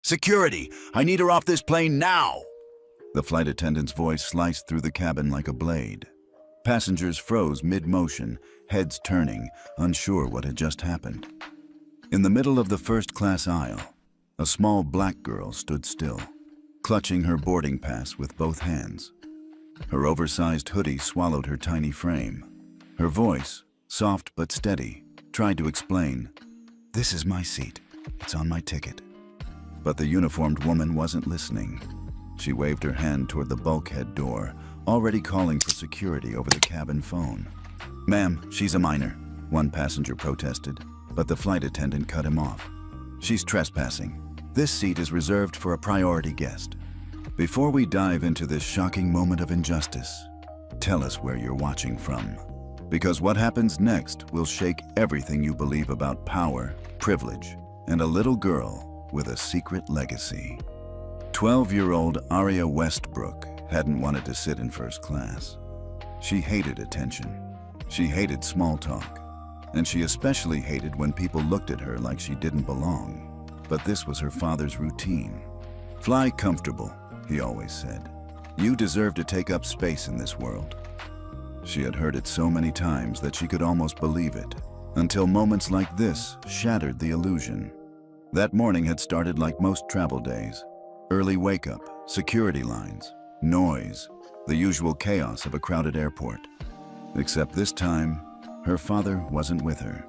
Security! I need her off this plane now! The flight attendant's voice sliced through the cabin like a blade. Passengers froze mid-motion, heads turning, unsure what had just happened. In the middle of the first-class aisle, a small black girl stood still, clutching her boarding pass with both hands. Her oversized hoodie swallowed her tiny frame. Her voice, soft but steady, tried to explain, "This is my seat. It's on my ticket." But the uniformed woman wasn't listening. She waved her hand toward the bulkhead door, already calling for security over the cabin phone. "Ma'am, she's a minor," one passenger protested, but the flight attendant cut him off. "She's trespassing. This seat is reserved for a priority guest." Before we dive into this shocking moment of injustice, tell us where you're watching from. Because what happens next will shake everything you believe about power, privilege, and a little girl with a secret legacy. 12-year-old Aria Westbrook hadn't wanted to sit in first class. She hated attention. She hated small talk. And she especially hated when people looked at her like she didn't belong. But this was her father's routine. "Fly comfortable," he always said. "You deserve to take up space in this world." She had heard it so many times that she could almost believe it, until moments like this shattered the illusion. That morning had started like most travel days. Early wake-up, security lines, noise, the usual chaos of a crowded airport. Except this time, her father wasn't with her.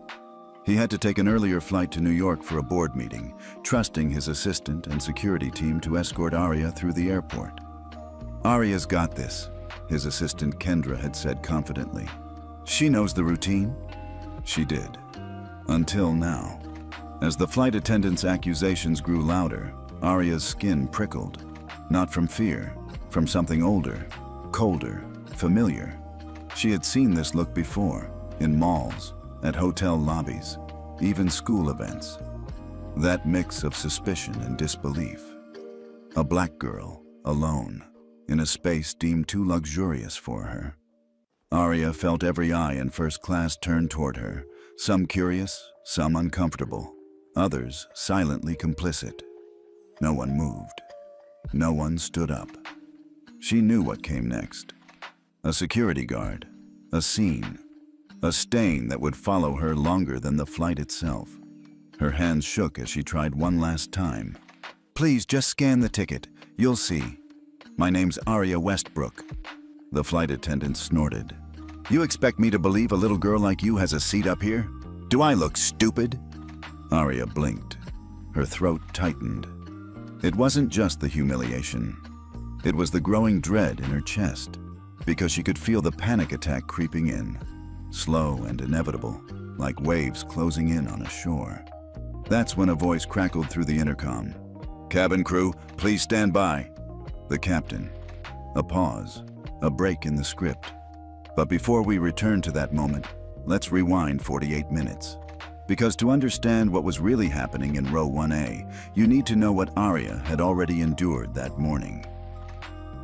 He had to take an earlier flight to New York for a board meeting, trusting his assistant and security team to escort Aria through the airport. "Aria's got this," his assistant Kendra had said confidently. "She knows the routine." She did. Until now. As the flight attendant's accusations grew louder, Aria's skin prickled. Not from fear, from something older, colder, familiar. She had seen this look before, in malls, at hotel lobbies, even school events. That mix of suspicion and disbelief. A black girl, alone, in a space deemed too luxurious for her. Aria felt every eye in first class turn toward her, some curious, some uncomfortable, others silently complicit. No one moved. No one stood up. She knew what came next. A security guard, a scene, a stain that would follow her longer than the flight itself. Her hands shook as she tried one last time. "Please, just scan the ticket. You'll see. My name's Aria Westbrook." The flight attendant snorted. "You expect me to believe a little girl like you has a seat up here? Do I look stupid?" Aria blinked. Her throat tightened. It wasn't just the humiliation. It was the growing dread in her chest, because she could feel the panic attack creeping in, slow and inevitable, like waves closing in on a shore. That's when a voice crackled through the intercom. "Cabin crew, please stand by." The captain. A pause, a break in the script. But before we return to that moment, let's rewind 48 minutes. Because to understand what was really happening in row 1A, you need to know what Aria had already endured that morning.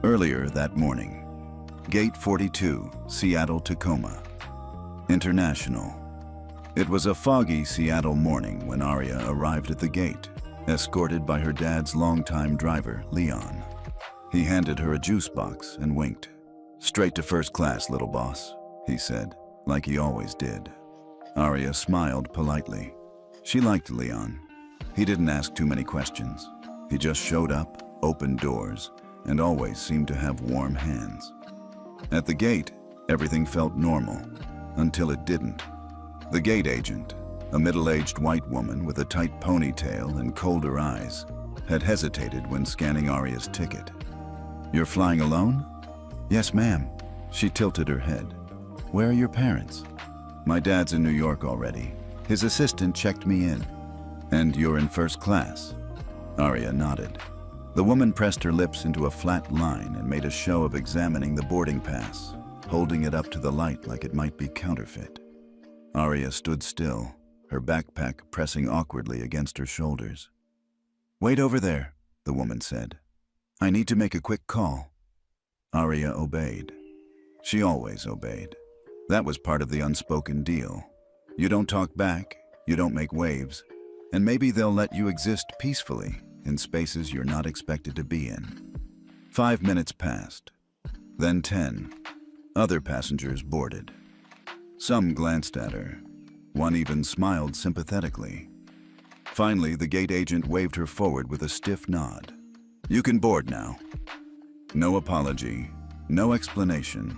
Earlier that morning, Gate 42, Seattle-Tacoma. International. It was a foggy Seattle morning when Aria arrived at the gate, escorted by her dad's longtime driver, Leon. He handed her a juice box and winked. "Straight to first class, little boss," he said, like he always did. Aria smiled politely. She liked Leon. He didn't ask too many questions. He just showed up, opened doors, and always seemed to have warm hands. At the gate, everything felt normal, until it didn't. The gate agent, a middle-aged white woman with a tight ponytail and colder eyes, had hesitated when scanning Aria's ticket. "You're flying alone?" "Yes, ma'am." She tilted her head. "Where are your parents?" "My dad's in New York already. His assistant checked me in." "And you're in first class?" Aria nodded. The woman pressed her lips into a flat line and made a show of examining the boarding pass, holding it up to the light like it might be counterfeit. Aria stood still, her backpack pressing awkwardly against her shoulders. "Wait over there," the woman said. "I need to make a quick call." Aria obeyed. She always obeyed. That was part of the unspoken deal. You don't talk back, you don't make waves, and maybe they'll let you exist peacefully in spaces you're not expected to be in. 5 minutes passed, then 10. Other passengers boarded. Some glanced at her. One even smiled sympathetically. Finally, the gate agent waved her forward with a stiff nod. "You can board now." No apology, no explanation.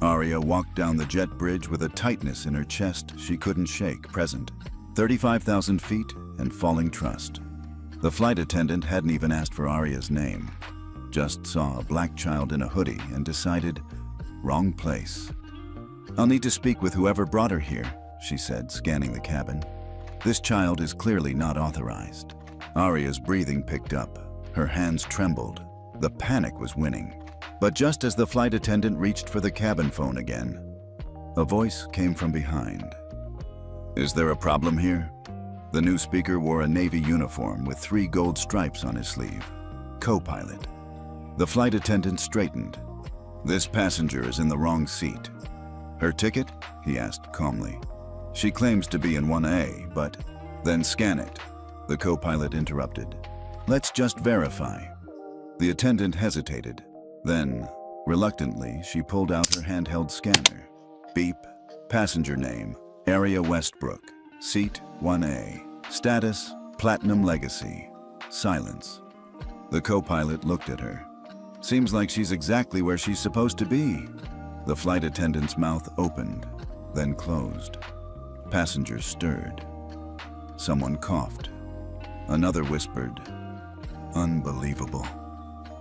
Aria walked down the jet bridge with a tightness in her chest she couldn't shake present. 35,000 feet and falling trust. The flight attendant hadn't even asked for Aria's name. Just saw a black child in a hoodie and decided, wrong place. "I'll need to speak with whoever brought her here," she said, scanning the cabin. "This child is clearly not authorized." Aria's breathing picked up. Her hands trembled. The panic was winning. But just as the flight attendant reached for the cabin phone again, a voice came from behind. "Is there a problem here?" The new speaker wore a Navy uniform with 3 gold stripes on his sleeve. Co-pilot. The flight attendant straightened. "This passenger is in the wrong seat." "Her ticket?" he asked calmly. "She claims to be in 1A, but..." "Then scan it," the co-pilot interrupted. "Let's just verify." The attendant hesitated. Then, reluctantly, she pulled out her handheld scanner. Beep. Passenger name, Aria Westbrook. Seat 1A. Status, Platinum Legacy. Silence. The co-pilot looked at her. "Seems like she's exactly where she's supposed to be." The flight attendant's mouth opened, then closed. Passengers stirred. Someone coughed. Another whispered, "Unbelievable."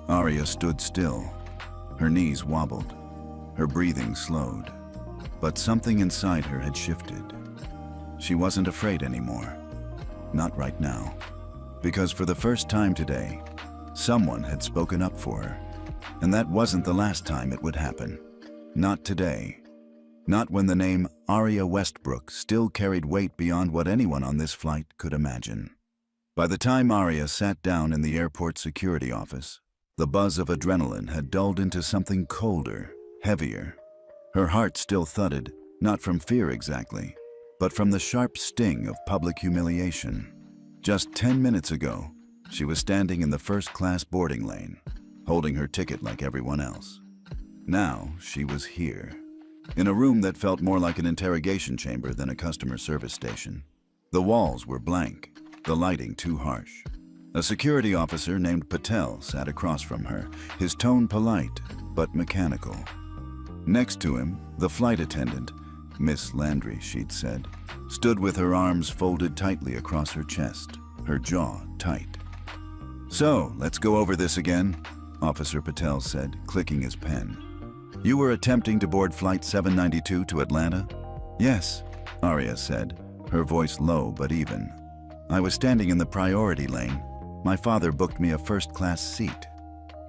Aria stood still. Her knees wobbled. Her breathing slowed. But something inside her had shifted. She wasn't afraid anymore. Not right now. Because for the first time today, someone had spoken up for her. And that wasn't the last time it would happen. Not today. Not when the name Aria Westbrook still carried weight beyond what anyone on this flight could imagine. By the time Aria sat down in the airport security office, the buzz of adrenaline had dulled into something colder, heavier. Her heart still thudded, not from fear exactly, but from the sharp sting of public humiliation. Just 10 minutes ago, she was standing in the first-class boarding lane, holding her ticket like everyone else. Now she was here, in a room that felt more like an interrogation chamber than a customer service station. The walls were blank, the lighting too harsh. A security officer named Patel sat across from her, his tone polite but mechanical. Next to him, the flight attendant, Miss Landry, she'd said, stood with her arms folded tightly across her chest, her jaw tight. "So, let's go over this again," Officer Patel said, clicking his pen. "You were attempting to board Flight 792 to Atlanta?" "Yes," Aria said, her voice low but even. "I was standing in the priority lane. My father booked me a first-class seat."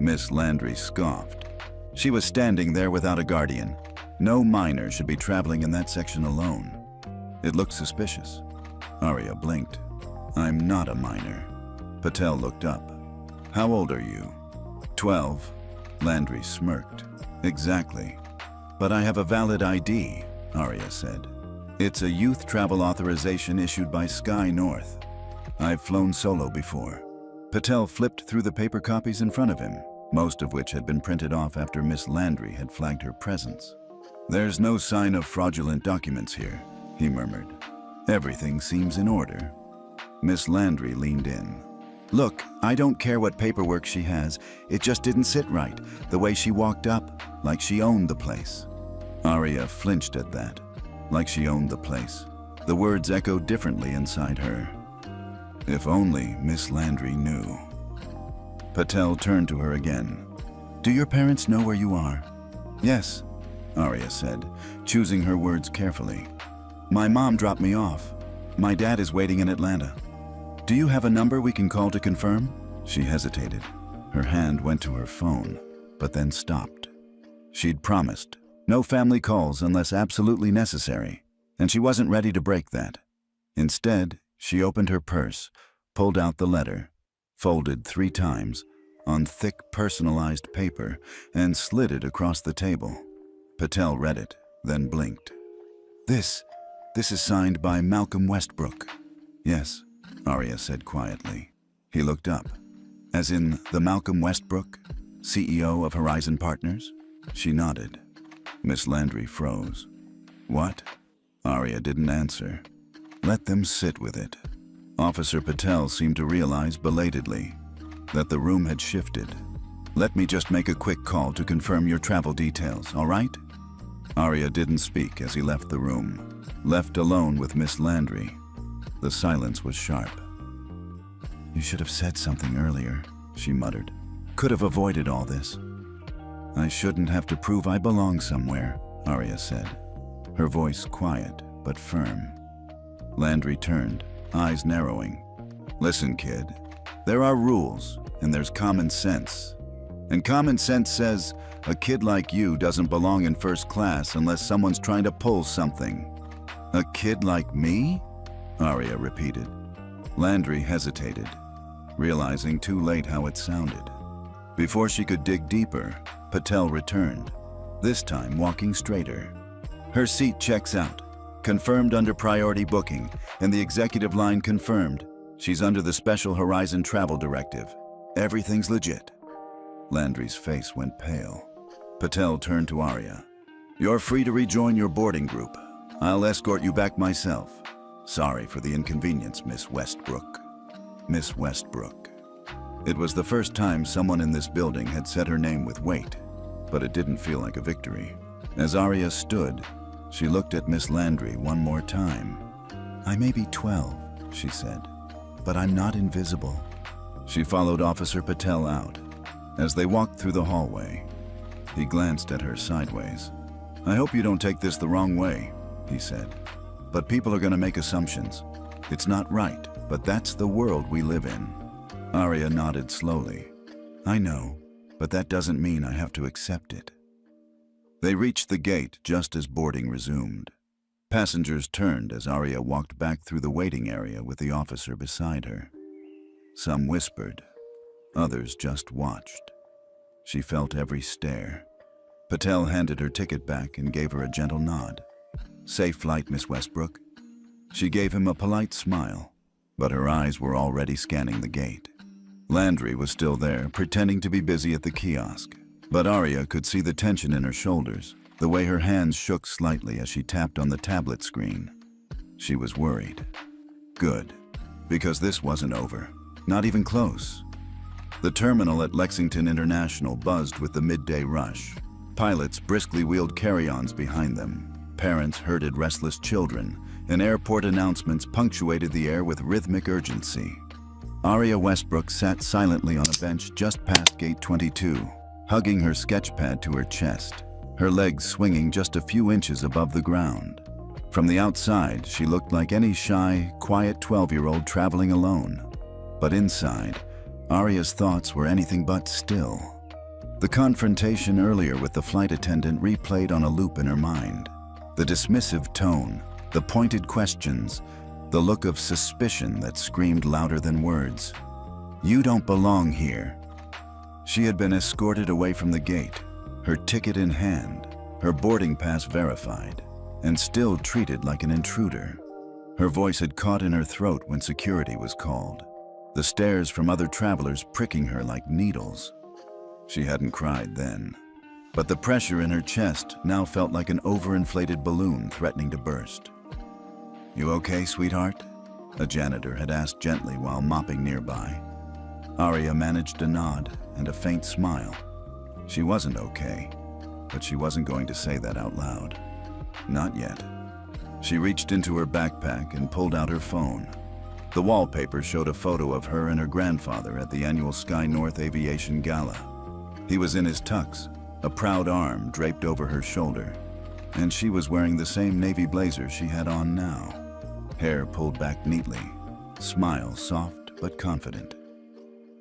Miss Landry scoffed. She was standing there without a guardian. No minor should be traveling in that section alone. It looked suspicious. Aria blinked. "I'm not a minor." Patel looked up. "How old are you?" 12. Landry smirked. "Exactly. But I have a valid ID," Aria said. "It's a youth travel authorization issued by Sky North. I've flown solo before." Patel flipped through the paper copies in front of him, most of which had been printed off after Miss Landry had flagged her presence. "There's no sign of fraudulent documents here," he murmured. "Everything seems in order." Miss Landry leaned in. "Look, I don't care what paperwork she has. It just didn't sit right, the way she walked up, like she owned the place." Aria flinched at that, like she owned the place. The words echoed differently inside her. If only Miss Landry knew. Patel turned to her again. "Do your parents know where you are?" "Yes," Aria said, choosing her words carefully. "My mom dropped me off. My dad is waiting in Atlanta." "Do you have a number we can call to confirm?" She hesitated. Her hand went to her phone, but then stopped. She'd promised, no family calls unless absolutely necessary, and she wasn't ready to break that. Instead, she opened her purse, pulled out the letter, folded 3 times, on thick personalized paper, and slid it across the table. Patel read it, then blinked. This is signed by Malcolm Westbrook." "Yes," Aria said quietly. He looked up. As in the Malcolm Westbrook, CEO of Horizon Partners? She nodded. Miss Landry froze. What? Arya didn't answer. Let them sit with it. Officer Patel seemed to realize belatedly that the room had shifted. Let me just make a quick call to confirm your travel details, all right? Arya didn't speak as he left the room. Left alone with Miss Landry, the silence was sharp. You should have said something earlier, she muttered. Could have avoided all this. I shouldn't have to prove I belong somewhere, Arya said, her voice quiet but firm. Landry turned, eyes narrowing. Listen, kid, there are rules and there's common sense. And common sense says a kid like you doesn't belong in first class unless someone's trying to pull something. A kid like me? Arya repeated. Landry hesitated, realizing too late how it sounded. Before she could dig deeper, Patel returned, this time walking straighter. Her seat checks out, confirmed under priority booking, and the executive line confirmed. She's under the Special Horizon Travel Directive. Everything's legit. Landry's face went pale. Patel turned to Arya. You're free to rejoin your boarding group. I'll escort you back myself. Sorry for the inconvenience, Miss Westbrook. Miss Westbrook. It was the first time someone in this building had said her name with weight, but it didn't feel like a victory. As Arya stood, she looked at Miss Landry one more time. I may be 12, she said, but I'm not invisible. She followed Officer Patel out. As they walked through the hallway, he glanced at her sideways. I hope you don't take this the wrong way, he said. But people are going to make assumptions. It's not right, but that's the world we live in. Arya nodded slowly. I know, but that doesn't mean I have to accept it. They reached the gate just as boarding resumed. Passengers turned as Arya walked back through the waiting area with the officer beside her. Some whispered, others just watched. She felt every stare. Patel handed her ticket back and gave her a gentle nod. Safe flight, Miss Westbrook. She gave him a polite smile, but her eyes were already scanning the gate. Landry was still there, pretending to be busy at the kiosk, but Arya could see the tension in her shoulders, the way her hands shook slightly as she tapped on the tablet screen. She was worried. Good, because this wasn't over, not even close. The terminal at Lexington International buzzed with the midday rush. Pilots briskly wheeled carry-ons behind them. Parents herded restless children, and airport announcements punctuated the air with rhythmic urgency. Arya Westbrook sat silently on a bench just past gate 22, hugging her sketchpad to her chest, her legs swinging just a few inches above the ground. From the outside, she looked like any shy, quiet 12-year-old traveling alone. But inside, Arya's thoughts were anything but still. The confrontation earlier with the flight attendant replayed on a loop in her mind. The dismissive tone, the pointed questions, the look of suspicion that screamed louder than words. You don't belong here. She had been escorted away from the gate, her ticket in hand, her boarding pass verified, and still treated like an intruder. Her voice had caught in her throat when security was called, the stares from other travelers pricking her like needles. She hadn't cried then, but the pressure in her chest now felt like an overinflated balloon threatening to burst. You okay, sweetheart? A janitor had asked gently while mopping nearby. Arya managed a nod and a faint smile. She wasn't okay, but she wasn't going to say that out loud. Not yet. She reached into her backpack and pulled out her phone. The wallpaper showed a photo of her and her grandfather at the annual Sky North Aviation Gala. He was in his tux, a proud arm draped over her shoulder, and she was wearing the same navy blazer she had on now. Hair pulled back neatly, smile soft but confident.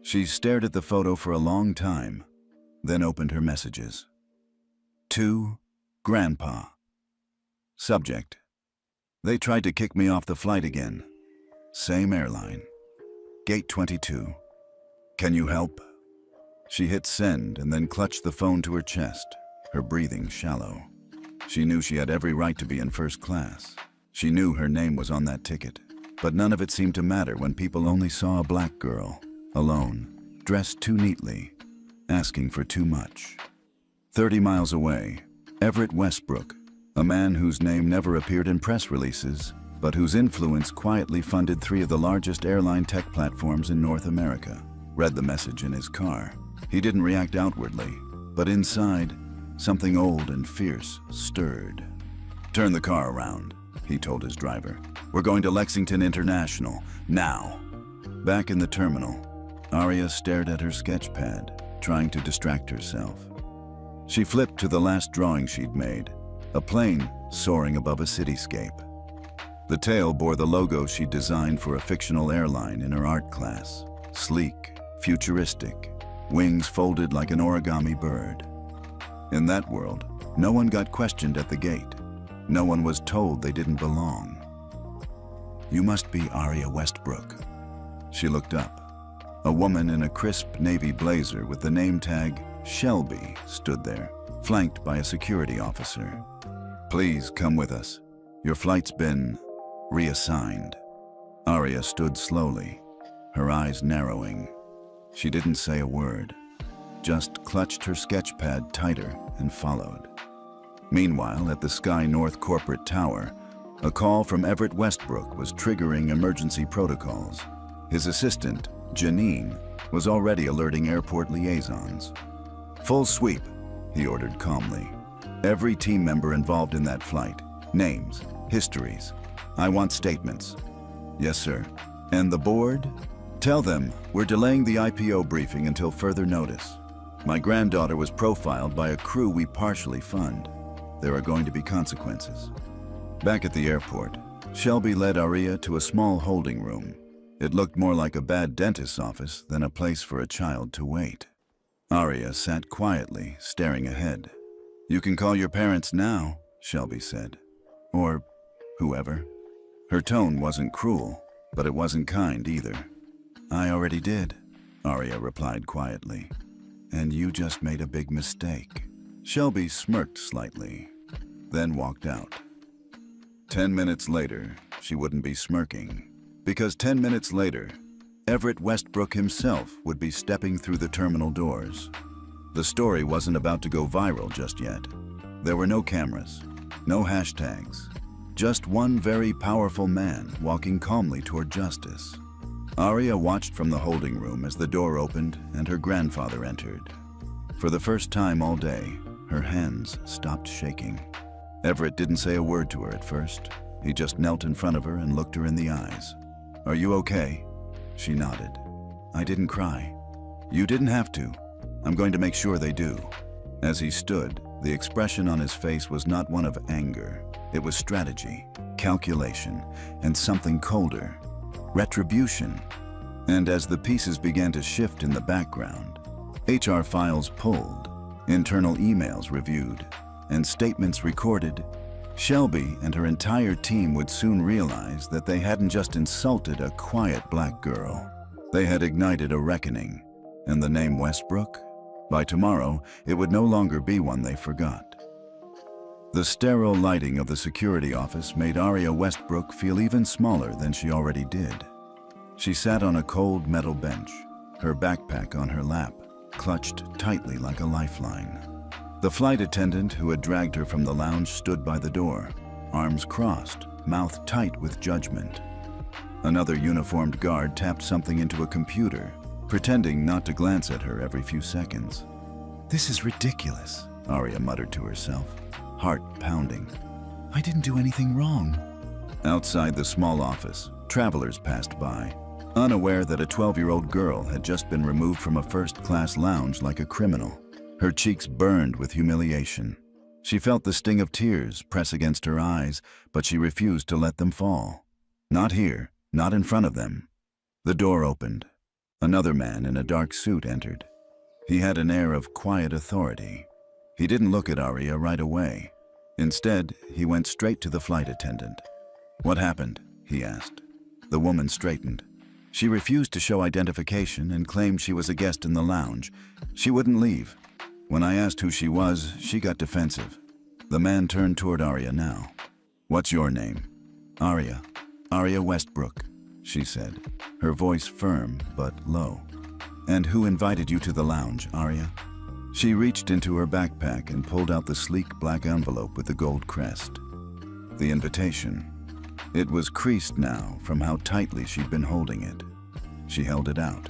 She stared at the photo for a long time, then opened her messages. To Grandpa. Subject: They tried to kick me off the flight again. Same airline. Gate 22. Can you help? She hit send and then clutched the phone to her chest, her breathing shallow. She knew she had every right to be in first class. She knew her name was on that ticket, but none of it seemed to matter when people only saw a black girl, alone, dressed too neatly, asking for too much. 30 miles away, Everett Westbrook, a man whose name never appeared in press releases, but whose influence quietly funded 3 of the largest airline tech platforms in North America, read the message in his car. He didn't react outwardly, but inside, something old and fierce stirred. "Turn the car around," he told his driver. "We're going to Lexington International, now." Back in the terminal, Aria stared at her sketch pad, trying to distract herself. She flipped to the last drawing she'd made, a plane soaring above a cityscape. The tail bore the logo she'd designed for a fictional airline in her art class. Sleek, futuristic, wings folded like an origami bird. In that world, no one got questioned at the gate. No one was told they didn't belong. "You must be Aria Westbrook." She looked up. A woman in a crisp navy blazer with the name tag Shelby stood there, flanked by a security officer. "Please come with us. Your flight's been reassigned." Aria stood slowly, her eyes narrowing. She didn't say a word, just clutched her sketch pad tighter and followed. Meanwhile, at the Sky North corporate tower, a call from Everett Westbrook was triggering emergency protocols. His assistant, Janine, was already alerting airport liaisons. "Full sweep," he ordered calmly. "Every team member involved in that flight. Names, histories. I want statements." "Yes, sir." "And the board?" "Tell them we're delaying the IPO briefing until further notice. My granddaughter was profiled by a crew we partially fund. There are going to be consequences." Back at the airport, Shelby led Aria to a small holding room. It looked more like a bad dentist's office than a place for a child to wait. Aria sat quietly, staring ahead. "You can call your parents now," Shelby said. "Or whoever." Her tone wasn't cruel, but it wasn't kind either. "I already did," Aria replied quietly. "And you just made a big mistake." Shelby smirked slightly, then walked out. 10 minutes later, she wouldn't be smirking, because 10 minutes later, Everett Westbrook himself would be stepping through the terminal doors. The story wasn't about to go viral just yet. There were no cameras, no hashtags, just one very powerful man walking calmly toward justice. Aria watched from the holding room as the door opened and her grandfather entered. For the first time all day, her hands stopped shaking. Everett didn't say a word to her at first. He just knelt in front of her and looked her in the eyes. "Are you okay?" She nodded. "I didn't cry." "You didn't have to. I'm going to make sure they do." As he stood, the expression on his face was not one of anger. It was strategy, calculation, and something colder. Retribution. And as the pieces began to shift in the background, HR files pulled, internal emails reviewed, and statements recorded, Shelby and her entire team would soon realize that they hadn't just insulted a quiet black girl. They had ignited a reckoning. And the name Westbrook? By tomorrow, it would no longer be one they forgot. The sterile lighting of the security office made Aria Westbrook feel even smaller than she already did. She sat on a cold metal bench, her backpack on her lap, clutched tightly like a lifeline. The flight attendant who had dragged her from the lounge stood by the door, arms crossed, mouth tight with judgment. Another uniformed guard tapped something into a computer, pretending not to glance at her every few seconds. "This is ridiculous," Aria muttered to herself, heart pounding. "I didn't do anything wrong." Outside the small office, travelers passed by, unaware that a 12-year-old girl had just been removed from a first-class lounge like a criminal. Her cheeks burned with humiliation. She felt the sting of tears press against her eyes, but she refused to let them fall. Not here, not in front of them. The door opened. Another man in a dark suit entered. He had an air of quiet authority. He didn't look at Aria right away. Instead, he went straight to the flight attendant. "What happened?" he asked. The woman straightened. She refused to show identification and claimed she was a guest in the lounge. She wouldn't leave. When I asked who she was, she got defensive. The man turned toward Aria now. "What's your name?" "Aria Westbrook," she said, her voice firm but low. And who invited you to the lounge, Arya? She reached into her backpack and pulled out the sleek black envelope with the gold crest. The invitation. It was creased now from how tightly she'd been holding it. She held it out.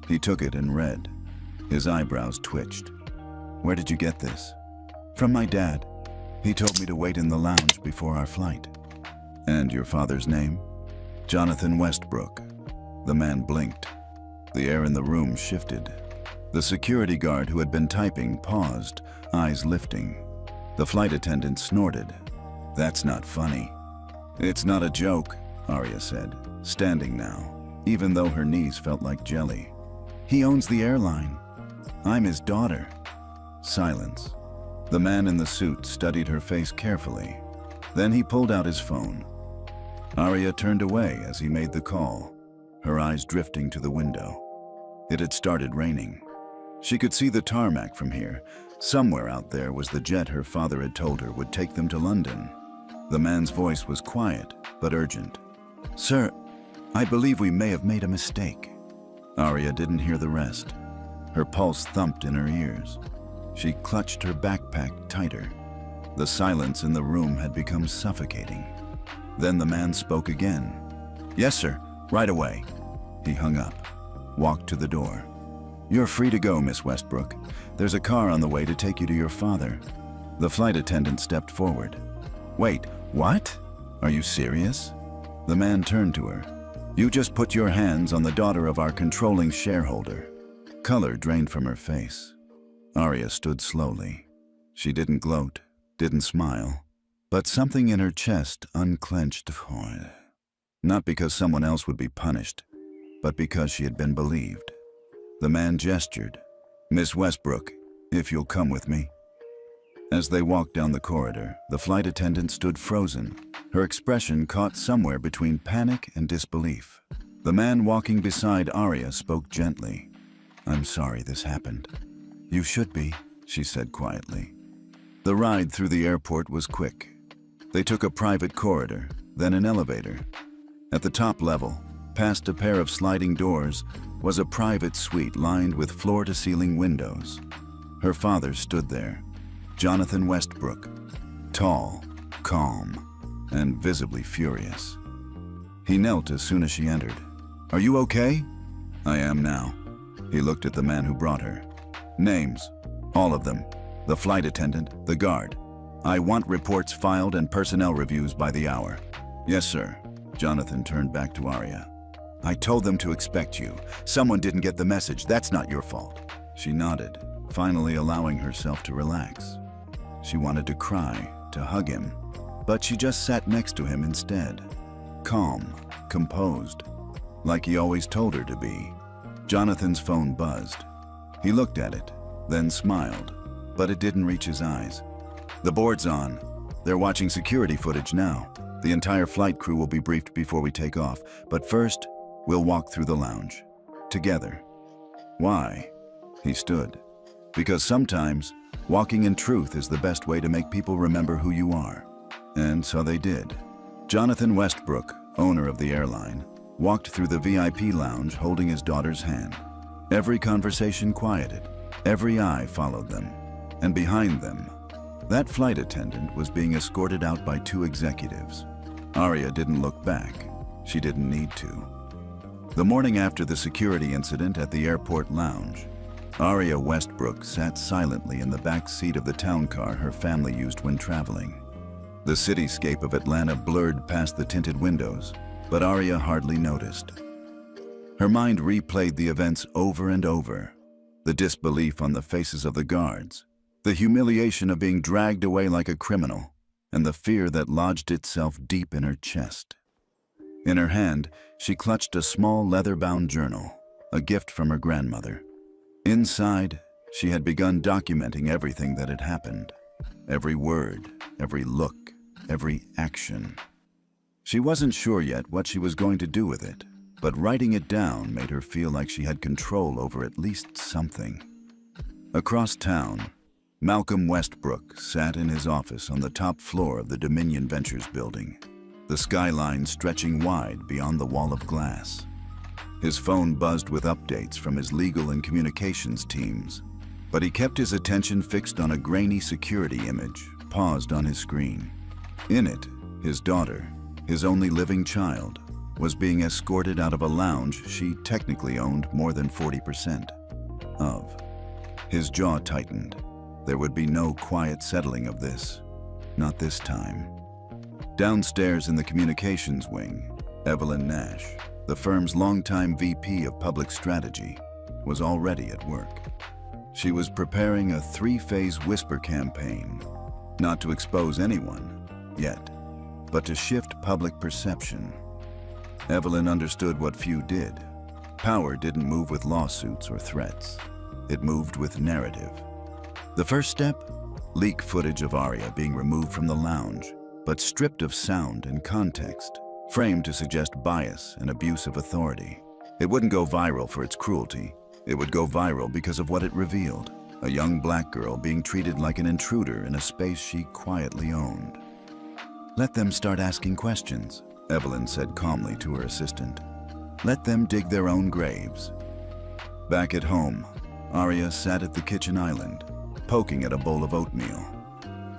He took it and read. His eyebrows twitched. Where did you get this? From my dad. He told me to wait in the lounge before our flight. And your father's name? Jonathan Westbrook. The man blinked. The air in the room shifted. The security guard who had been typing paused, eyes lifting. The flight attendant snorted. That's not funny. It's not a joke, Arya said, standing now, even though her knees felt like jelly. He owns the airline. I'm his daughter. Silence. The man in the suit studied her face carefully. Then he pulled out his phone. Arya turned away as he made the call, her eyes drifting to the window. It had started raining. She could see the tarmac from here. Somewhere out there was the jet her father had told her would take them to London. The man's voice was quiet, but urgent. Sir, I believe we may have made a mistake. Arya didn't hear the rest. Her pulse thumped in her ears. She clutched her backpack tighter. The silence in the room had become suffocating. Then the man spoke again. Yes, sir, right away. He hung up, walked to the door. You're free to go, Miss Westbrook. There's a car on the way to take you to your father. The flight attendant stepped forward. Wait, what? Are you serious? The man turned to her. You just put your hands on the daughter of our controlling shareholder. Color drained from her face. Arya stood slowly. She didn't gloat, didn't smile, but something in her chest unclenched. Not because someone else would be punished, but because she had been believed. The man gestured. Miss Westbrook, if you'll come with me. As they walked down the corridor, the flight attendant stood frozen, her expression caught somewhere between panic and disbelief. The man walking beside Arya spoke gently. I'm sorry this happened. You should be, she said quietly. The ride through the airport was quick. They took a private corridor, then an elevator. At the top level, past a pair of sliding doors, was a private suite lined with floor-to-ceiling windows. Her father stood there, Jonathan Westbrook, tall, calm, and visibly furious. He knelt as soon as she entered. Are you okay? I am now. He looked at the man who brought her. Names, all of them. The flight attendant, the guard. I want reports filed and personnel reviews by the hour. Yes, sir. Jonathan turned back to Arya. I told them to expect you. Someone didn't get the message. That's not your fault. She nodded, finally allowing herself to relax. She wanted to cry, to hug him, but she just sat next to him instead. Calm, composed, like he always told her to be. Jonathan's phone buzzed. He looked at it, then smiled, but it didn't reach his eyes. The board's on. They're watching security footage now. The entire flight crew will be briefed before we take off, but first, we'll walk through the lounge. Together. Why? He stood. Because sometimes, walking in truth is the best way to make people remember who you are. And so they did. Jonathan Westbrook, owner of the airline, walked through the VIP lounge holding his daughter's hand. Every conversation quieted. Every eye followed them. And behind them, that flight attendant was being escorted out by two executives. Arya didn't look back. She didn't need to. The morning after the security incident at the airport lounge, Arya Westbrook sat silently in the back seat of the town car her family used when traveling. The cityscape of Atlanta blurred past the tinted windows, but Arya hardly noticed. Her mind replayed the events over and over. The disbelief on the faces of the guards, the humiliation of being dragged away like a criminal, and the fear that lodged itself deep in her chest. In her hand, she clutched a small leather-bound journal, a gift from her grandmother. Inside, she had begun documenting everything that had happened. Every word, every look, every action. She wasn't sure yet what she was going to do with it, but writing it down made her feel like she had control over at least something. Across town, Malcolm Westbrook sat in his office on the top floor of the Dominion Ventures building, the skyline stretching wide beyond the wall of glass. His phone buzzed with updates from his legal and communications teams, but he kept his attention fixed on a grainy security image paused on his screen. In it, his daughter, his only living child, was being escorted out of a lounge she technically owned more than 40% of. His jaw tightened. There would be no quiet settling of this. Not this time. Downstairs in the communications wing, Evelyn Nash, the firm's longtime VP of Public Strategy, was already at work. She was preparing a three-phase whisper campaign, not to expose anyone, yet, but to shift public perception. Evelyn understood what few did. Power didn't move with lawsuits or threats. It moved with narrative. The first step? Leak footage of Arya being removed from the lounge, but stripped of sound and context, framed to suggest bias and abuse of authority. It wouldn't go viral for its cruelty. It would go viral because of what it revealed. A young black girl being treated like an intruder in a space she quietly owned. "Let them start asking questions," Evelyn said calmly to her assistant. "Let them dig their own graves." Back at home, Arya sat at the kitchen island, poking at a bowl of oatmeal.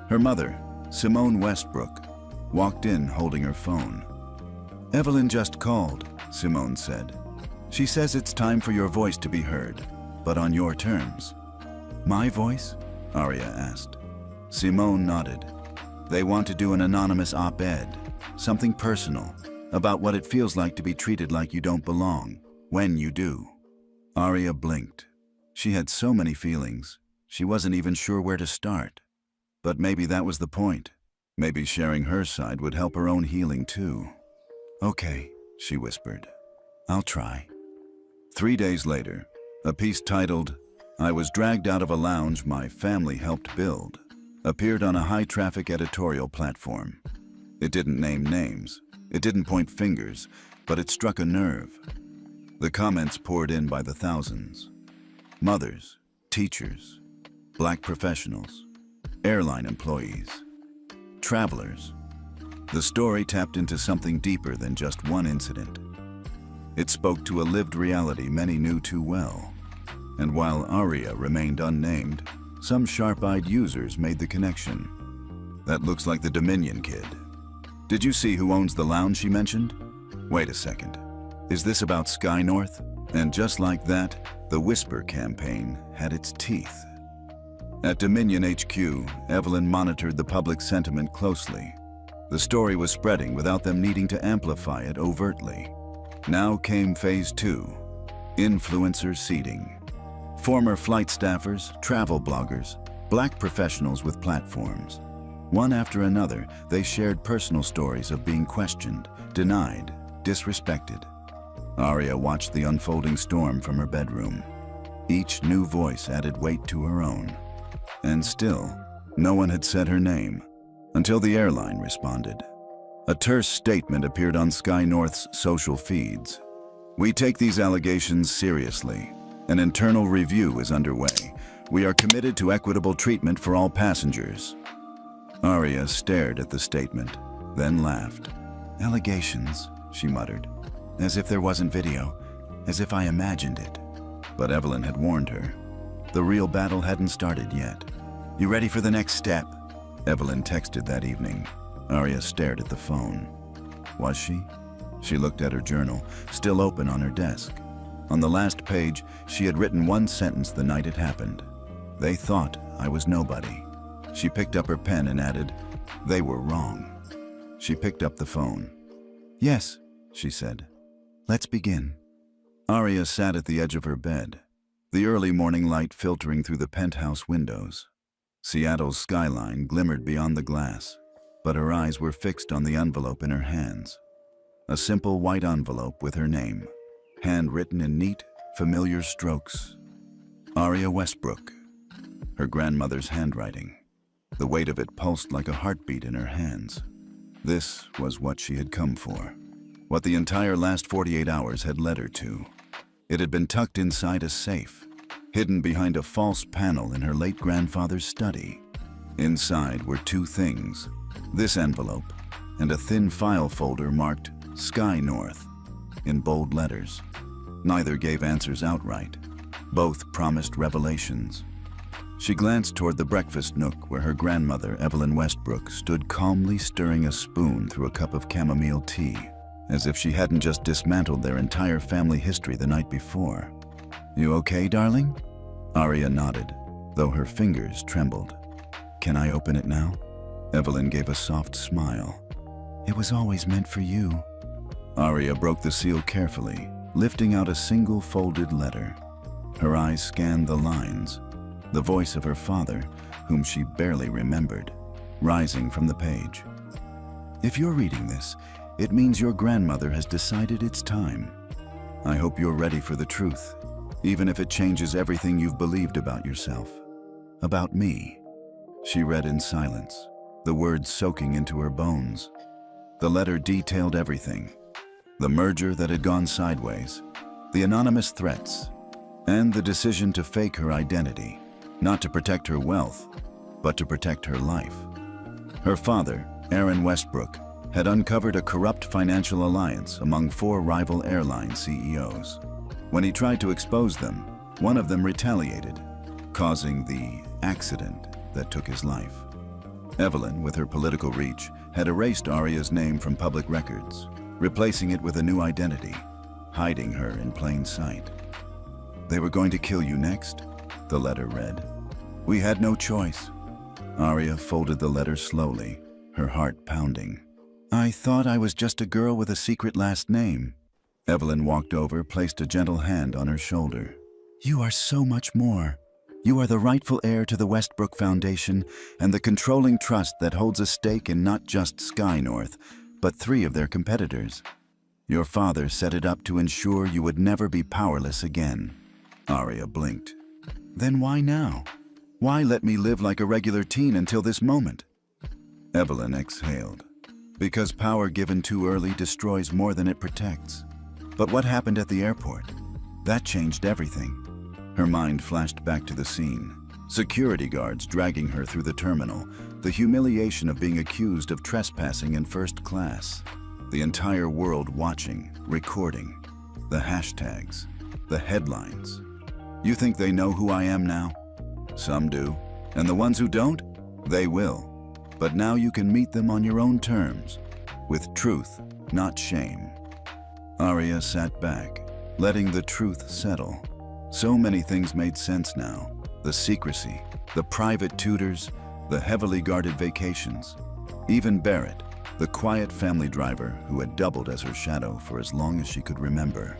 Her mother, Simone Westbrook, walked in holding her phone. "Evelyn just called," Simone said. "She says it's time for your voice to be heard, but on your terms." "My voice?" Arya asked. Simone nodded. "They want to do an anonymous op-ed, something personal, about what it feels like to be treated like you don't belong, when you do." Arya blinked. She had so many feelings, she wasn't even sure where to start. But maybe that was the point. Maybe sharing her side would help her own healing too. "Okay," she whispered. "I'll try." 3 days later, a piece titled, "I was dragged out of a lounge my family helped build," appeared on a high-traffic editorial platform. It didn't name names, it didn't point fingers, but it struck a nerve. The comments poured in by the thousands. Mothers, teachers, black professionals, airline employees, travelers. The story tapped into something deeper than just one incident. It spoke to a lived reality many knew too well. And while Arya remained unnamed, some sharp-eyed users made the connection. "That looks like the Dominion kid. Did you see who owns the lounge she mentioned? Wait a second. Is this about Sky North?" And just like that, the Whisper campaign had its teeth. At Dominion HQ, Evelyn monitored the public sentiment closely. The story was spreading without them needing to amplify it overtly. Now came Phase 2, influencer seeding. Former flight staffers, travel bloggers, black professionals with platforms. One after another, they shared personal stories of being questioned, denied, disrespected. Arya watched the unfolding storm from her bedroom. Each new voice added weight to her own. And still, no one had said her name, until the airline responded. A terse statement appeared on Sky North's social feeds. "We take these allegations seriously. An internal review is underway. We are committed to equitable treatment for all passengers." Arya stared at the statement, then laughed. "Allegations," she muttered, "as if there wasn't video, as if I imagined it." But Evelyn had warned her. The real battle hadn't started yet. "You ready for the next step?" Evelyn texted that evening. Arya stared at the phone. Was she? She looked at her journal, still open on her desk. On the last page, she had written one sentence the night it happened. "They thought I was nobody." She picked up her pen and added, "They were wrong." She picked up the phone. "Yes," she said. "Let's begin." Arya sat at the edge of her bed, the early morning light filtering through the penthouse windows. Seattle's skyline glimmered beyond the glass, but her eyes were fixed on the envelope in her hands. A simple white envelope with her name, handwritten in neat, familiar strokes. Arya Westbrook. Her grandmother's handwriting. The weight of it pulsed like a heartbeat in her hands. This was what she had come for. What the entire last 48 hours had led her to. It had been tucked inside a safe, hidden behind a false panel in her late grandfather's study. Inside were two things, this envelope and a thin file folder marked Sky North in bold letters. Neither gave answers outright. Both promised revelations. She glanced toward the breakfast nook where her grandmother, Evelyn Westbrook, stood calmly stirring a spoon through a cup of chamomile tea, as if she hadn't just dismantled their entire family history the night before. "You okay, darling?" Arya nodded, though her fingers trembled. "Can I open it now?" Evelyn gave a soft smile. "It was always meant for you." Arya broke the seal carefully, lifting out a single folded letter. Her eyes scanned the lines, the voice of her father, whom she barely remembered, rising from the page. "If you're reading this, it means your grandmother has decided it's time. I hope you're ready for the truth, even if it changes everything you've believed about yourself. About me." She read in silence, the words soaking into her bones. The letter detailed everything: the merger that had gone sideways, the anonymous threats, and the decision to fake her identity, not to protect her wealth, but to protect her life. Her father, Aaron Westbrook, had uncovered a corrupt financial alliance among 4 rival airline CEOs. When he tried to expose them, one of them retaliated, causing the accident that took his life. Evelyn, with her political reach, had erased Arya's name from public records, replacing it with a new identity, hiding her in plain sight. "They were going to kill you next," the letter read. "We had no choice." Arya folded the letter slowly, her heart pounding. "I thought I was just a girl with a secret last name." Evelyn walked over, placed a gentle hand on her shoulder. "You are so much more. You are the rightful heir to the Westbrook Foundation and the controlling trust that holds a stake in not just Sky North, but 3 of their competitors. Your father set it up to ensure you would never be powerless again." Arya blinked. "Then why now? Why let me live like a regular teen until this moment?" Evelyn exhaled. "Because power given too early destroys more than it protects. But what happened at the airport? That changed everything." Her mind flashed back to the scene. Security guards dragging her through the terminal, the humiliation of being accused of trespassing in first class. The entire world watching, recording. The hashtags, the headlines. "You think they know who I am now?" Some do. And the ones who don't? They will. But now you can meet them on your own terms, with truth, not shame. Arya sat back, letting the truth settle. So many things made sense now. The secrecy, the private tutors, the heavily guarded vacations. Even Barrett, the quiet family driver who had doubled as her shadow for as long as she could remember.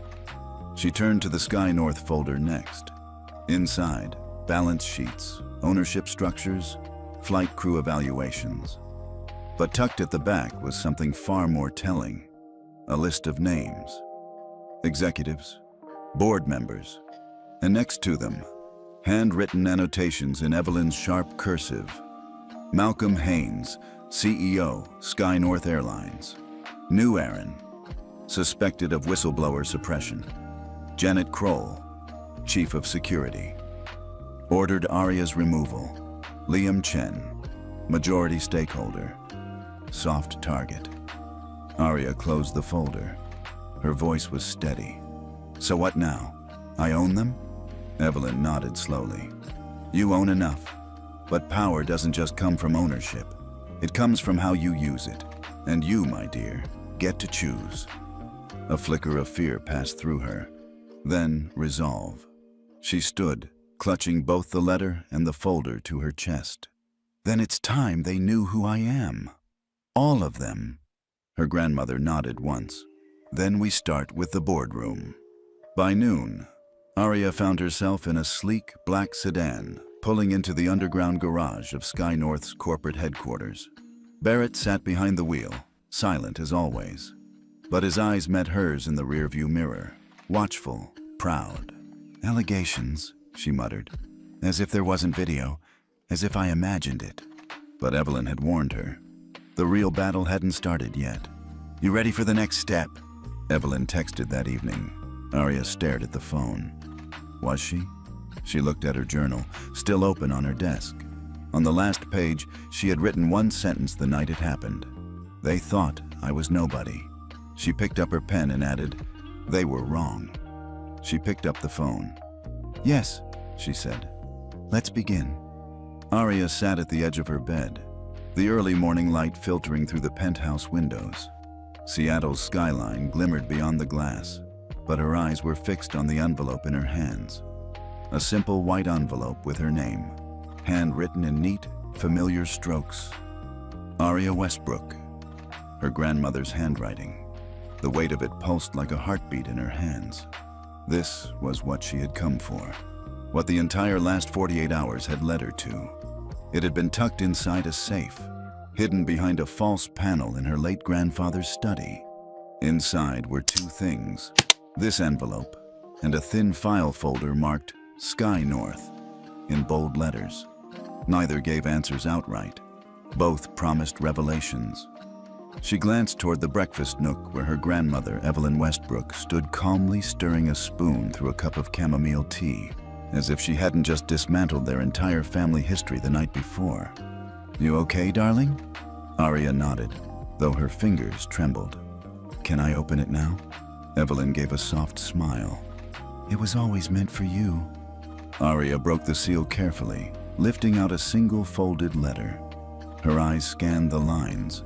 She turned to the Sky North folder next. Inside, balance sheets, ownership structures, flight crew evaluations. But tucked at the back was something far more telling. A list of names. Executives, board members, and next to them, handwritten annotations in Evelyn's sharp cursive. Malcolm Haynes, CEO, Sky North Airlines. New Aaron, suspected of whistleblower suppression. Janet Kroll, Chief of Security. Ordered Arya's removal. Liam Chen, majority stakeholder. Soft target. Arya closed the folder. Her voice was steady. "So what now? I own them?" Evelyn nodded slowly. "You own enough. But power doesn't just come from ownership. It comes from how you use it. And you, my dear, get to choose." A flicker of fear passed through her. Then resolve. She stood, clutching both the letter and the folder to her chest. "Then it's time they knew who I am. All of them." Her grandmother nodded once. "Then we start with the boardroom." By noon, Arya found herself in a sleek black sedan, pulling into the underground garage of Sky North's corporate headquarters. Barrett sat behind the wheel, silent as always. But his eyes met hers in the rearview mirror, watchful, proud. "Allegations," she muttered, "as if there wasn't video, as if I imagined it." But Evelyn had warned her. The real battle hadn't started yet. "You ready for the next step?" Evelyn texted that evening. Arya stared at the phone. Was she? She looked at her journal, still open on her desk. On the last page, she had written one sentence the night it happened. "They thought I was nobody." She picked up her pen and added, "They were wrong." She picked up the phone. "Yes," she said. "Let's begin." Arya sat at the edge of her bed, the early morning light filtering through the penthouse windows. Seattle's skyline glimmered beyond the glass, but her eyes were fixed on the envelope in her hands. A simple white envelope with her name, handwritten in neat, familiar strokes. Arya Westbrook. Her grandmother's handwriting. The weight of it pulsed like a heartbeat in her hands. This was what she had come for. What the entire last 48 hours had led her to. It had been tucked inside a safe, hidden behind a false panel in her late grandfather's study. Inside were two things: this envelope and a thin file folder marked Sky North in bold letters. Neither gave answers outright. Both promised revelations. She glanced toward the breakfast nook where her grandmother, Evelyn Westbrook, stood calmly stirring a spoon through a cup of chamomile tea, as if she hadn't just dismantled their entire family history the night before. "You okay, darling?" Arya nodded, though her fingers trembled. "Can I open it now?" Evelyn gave a soft smile. "It was always meant for you." Arya broke the seal carefully, lifting out a single folded letter. Her eyes scanned the lines,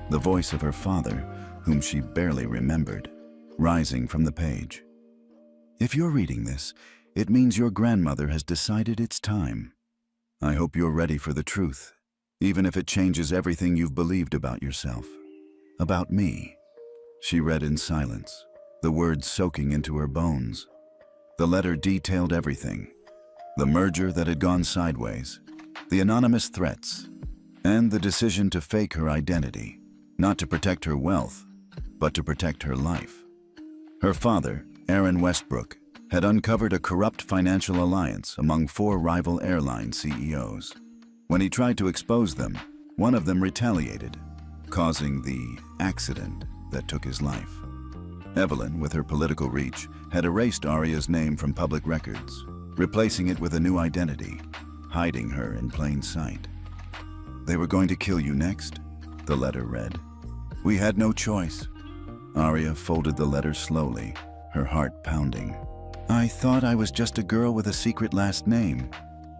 the voice of her father, whom she barely remembered, rising from the page. "If you're reading this, it means your grandmother has decided it's time. I hope you're ready for the truth, even if it changes everything you've believed about yourself. About me." She read in silence, the words soaking into her bones. The letter detailed everything: the merger that had gone sideways, the anonymous threats, and the decision to fake her identity, not to protect her wealth, but to protect her life. Her father, Aaron Westbrook, had uncovered a corrupt financial alliance among 4 rival airline CEOs. When he tried to expose them, one of them retaliated, causing the accident that took his life. Evelyn, with her political reach, had erased Arya's name from public records, replacing it with a new identity, hiding her in plain sight. "They were going to kill you next," the letter read. "We had no choice." Arya folded the letter slowly, her heart pounding. "I thought I was just a girl with a secret last name."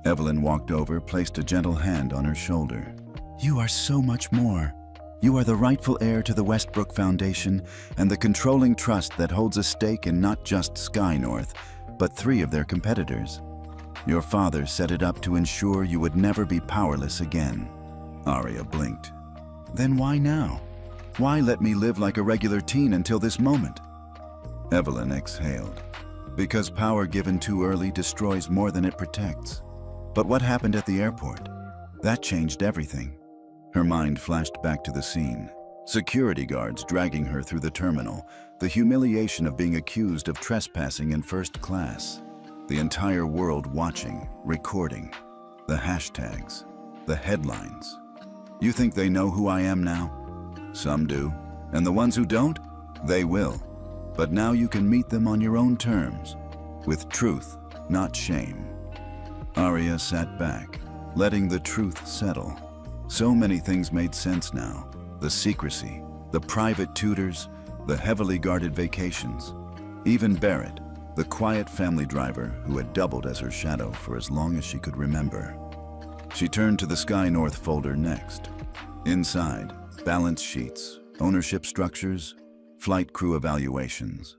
Evelyn walked over, placed a gentle hand on her shoulder. "You are so much more. You are the rightful heir to the Westbrook Foundation and the controlling trust that holds a stake in not just Sky North, but 3 of their competitors. Your father set it up to ensure you would never be powerless again." Arya blinked. "Then why now? Why let me live like a regular teen until this moment?" Evelyn exhaled. "Because power given too early destroys more than it protects. But what happened at the airport? That changed everything." Her mind flashed back to the scene. Security guards dragging her through the terminal, the humiliation of being accused of trespassing in first class. The entire world watching, recording. The hashtags, the headlines. "You think they know who I am now?" Some do. And the ones who don't? They will. But now you can meet them on your own terms, with truth, not shame. Arya sat back, letting the truth settle. So many things made sense now. The secrecy, the private tutors, the heavily guarded vacations. Even Barrett, the quiet family driver who had doubled as her shadow for as long as she could remember. She turned to the Sky North folder next. Inside, balance sheets, ownership structures, flight crew evaluations.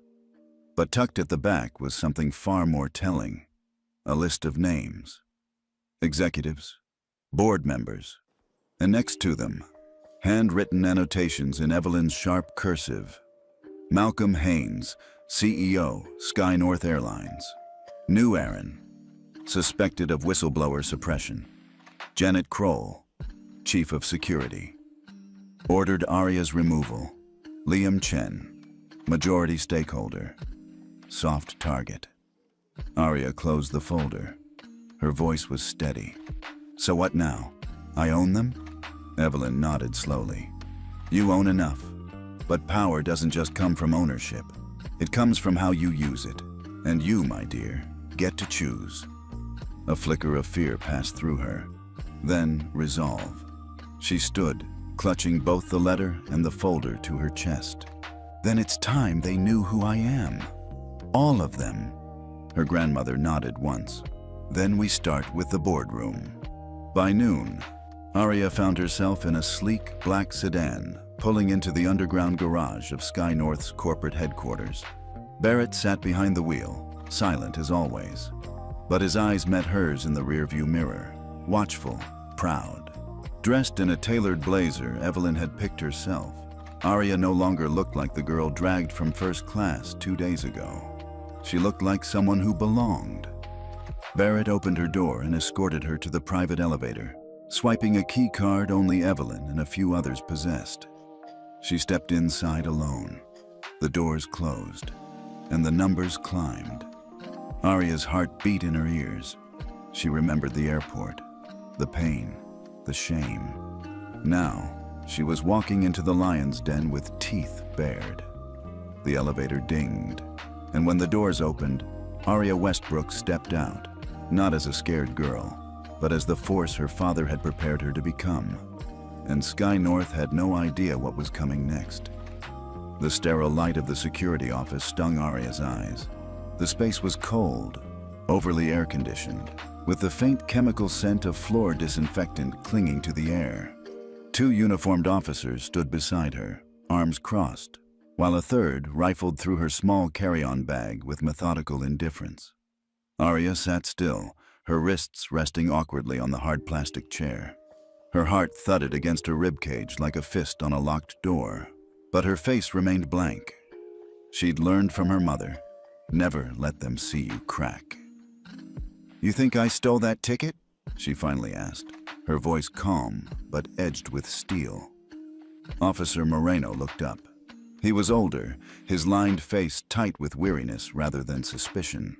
But tucked at the back was something far more telling. A list of names. Executives, board members, and next to them, handwritten annotations in Evelyn's sharp cursive. Malcolm Haynes, CEO, Sky North Airlines. New Aaron, suspected of whistleblower suppression. Janet Kroll, Chief of Security. Ordered Arya's removal. Liam Chen, majority stakeholder. Soft target. Arya closed the folder. Her voice was steady. "So what now? I own them?" Evelyn nodded slowly. "You own enough. But power doesn't just come from ownership. It comes from how you use it. And you, my dear, get to choose." A flicker of fear passed through her. Then resolve. She stood, clutching both the letter and the folder to her chest. "Then it's time they knew who I am. All of them. Her grandmother nodded once. Then we start with the boardroom. By noon, Aria found herself in a sleek black sedan, pulling into the underground garage of Sky North's corporate headquarters. Barrett sat behind the wheel, silent as always. But his eyes met hers in the rearview mirror, watchful, proud. Dressed in a tailored blazer Evelyn had picked herself, Aria no longer looked like the girl dragged from first class 2 days ago. She looked like someone who belonged. Barrett opened her door and escorted her to the private elevator, swiping a key card only Evelyn and a few others possessed. She stepped inside alone. The doors closed, and the numbers climbed. Aria's heart beat in her ears. She remembered the airport, the pain, the shame. Now, she was walking into the lion's den with teeth bared. The elevator dinged, and when the doors opened, Aria Westbrook stepped out, not as a scared girl, but as the force her father had prepared her to become. And Sky North had no idea what was coming next. The sterile light of the security office stung Aria's eyes. The space was cold, overly air-conditioned, with the faint chemical scent of floor disinfectant clinging to the air. 2 uniformed officers stood beside her, arms crossed, while a third rifled through her small carry-on bag with methodical indifference. Aria sat still, her wrists resting awkwardly on the hard plastic chair. Her heart thudded against her ribcage like a fist on a locked door, but her face remained blank. She'd learned from her mother, never let them see you crack. "You think I stole that ticket?" she finally asked, her voice calm but edged with steel. Officer Moreno looked up. He was older, his lined face tight with weariness rather than suspicion.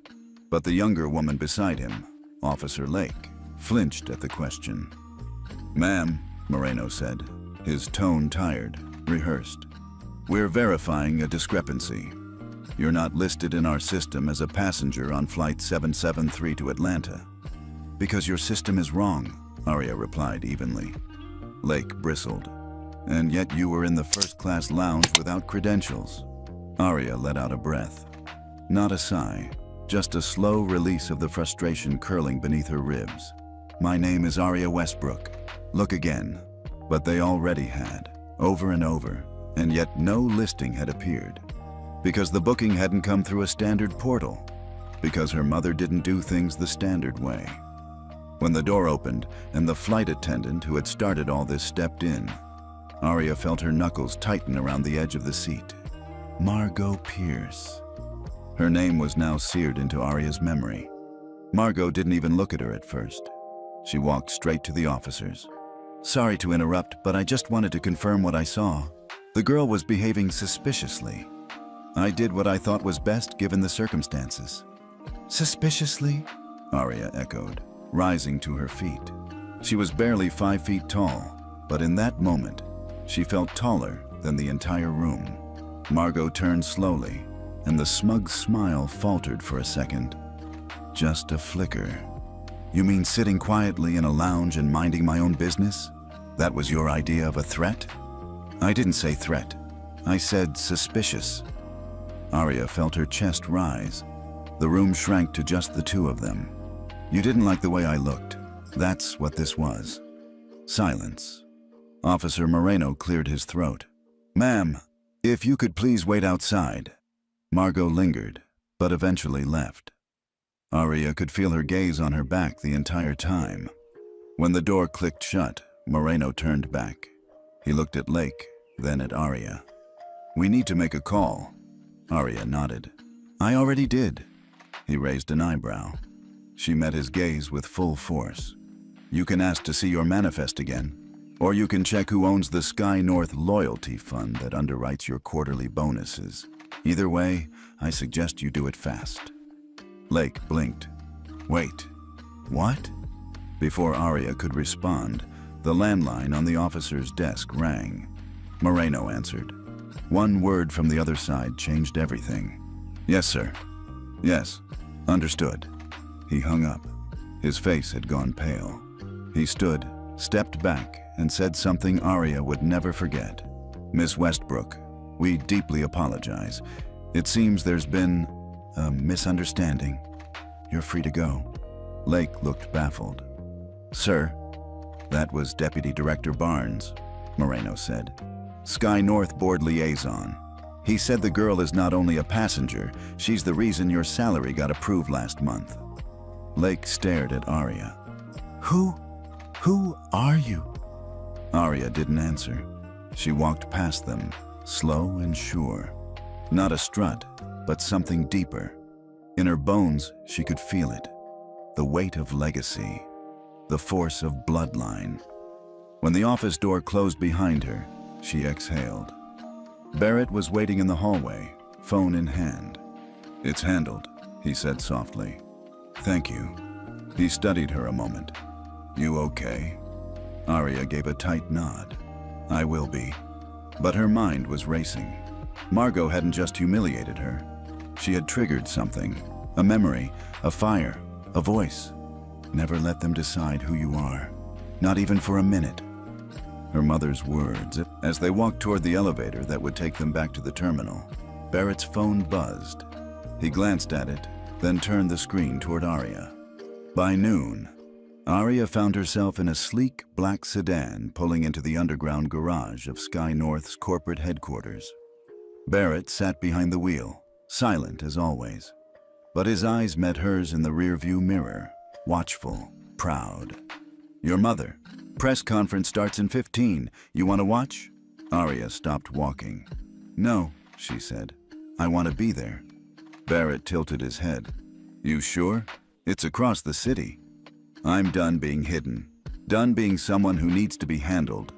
But the younger woman beside him, Officer Lake, flinched at the question. "Ma'am," Moreno said, his tone tired, rehearsed. "We're verifying a discrepancy. You're not listed in our system as a passenger on Flight 773 to Atlanta." "Because your system is wrong," Aria replied evenly. Lake bristled. "And yet you were in the first-class lounge without credentials." Aria let out a breath. Not a sigh, just a slow release of the frustration curling beneath her ribs. "My name is Aria Westbrook. Look again." But they already had, over and over, and yet no listing had appeared. Because the booking hadn't come through a standard portal. Because her mother didn't do things the standard way. When the door opened and the flight attendant who had started all this stepped in, Aria felt her knuckles tighten around the edge of the seat. Margot Pierce. Her name was now seared into Aria's memory. Margot didn't even look at her at first. She walked straight to the officers. "Sorry to interrupt, but I just wanted to confirm what I saw. The girl was behaving suspiciously. I did what I thought was best given the circumstances." "Suspiciously?" Aria echoed, rising to her feet. She was barely 5 feet tall, but in that moment, she felt taller than the entire room. Margot turned slowly, and the smug smile faltered for a second. "Just a flicker. You mean sitting quietly in a lounge and minding my own business? That was your idea of a threat?" "I didn't say threat. I said suspicious." Aria felt her chest rise. The room shrank to just the 2 of them. "You didn't like the way I looked. That's what this was." Silence. Officer Moreno cleared his throat. "Ma'am, if you could please wait outside." Margot lingered, but eventually left. Aria could feel her gaze on her back the entire time. When the door clicked shut, Moreno turned back. He looked at Lake, then at Aria. "We need to make a call." Aria nodded. "I already did." He raised an eyebrow. She met his gaze with full force. "You can ask to see your manifest again, or you can check who owns the Sky North loyalty fund that underwrites your quarterly bonuses. Either way, I suggest you do it fast." Lake blinked. "Wait, what?" Before Aria could respond, the landline on the officer's desk rang. Moreno answered. One word from the other side changed everything. "Yes, sir." "Yes, understood." He hung up. His face had gone pale. He stood, stepped back, and said something Aria would never forget. "Miss Westbrook, we deeply apologize. It seems there's been a misunderstanding." You're free to go." Lake looked baffled. "Sir?" "That was Deputy Director Barnes," Moreno said. "Sky North Board Liaison. He said the girl is not only a passenger, she's the reason your salary got approved last month." Lake stared at Arya. Who are you?" Arya didn't answer. She walked past them, slow and sure. Not a strut, but something deeper. In her bones, she could feel it. The weight of legacy. The force of bloodline. When the office door closed behind her, she exhaled. Barrett was waiting in the hallway, phone in hand. "It's handled," he said softly. "Thank you." He studied her a moment. "You okay?" Arya gave a tight nod. "I will be." But her mind was racing. Margot hadn't just humiliated her. She had triggered something. A memory, a fire, a voice. Never let them decide who you are. Not even for a minute. Her mother's words. As they walked toward the elevator that would take them back to the terminal, Barrett's phone buzzed. He glanced at it, then turned the screen toward Arya. By noon, Arya found herself in a sleek black sedan pulling into the underground garage of Sky North's corporate headquarters. Barrett sat behind the wheel, silent as always. But his eyes met hers in the rearview mirror, watchful, proud. "Your mother. Press conference starts in 15. You want to watch?" Arya stopped walking. "No," she said. "I want to be there." Barrett tilted his head. "You sure? It's across the city." "I'm done being hidden. Done being someone who needs to be handled.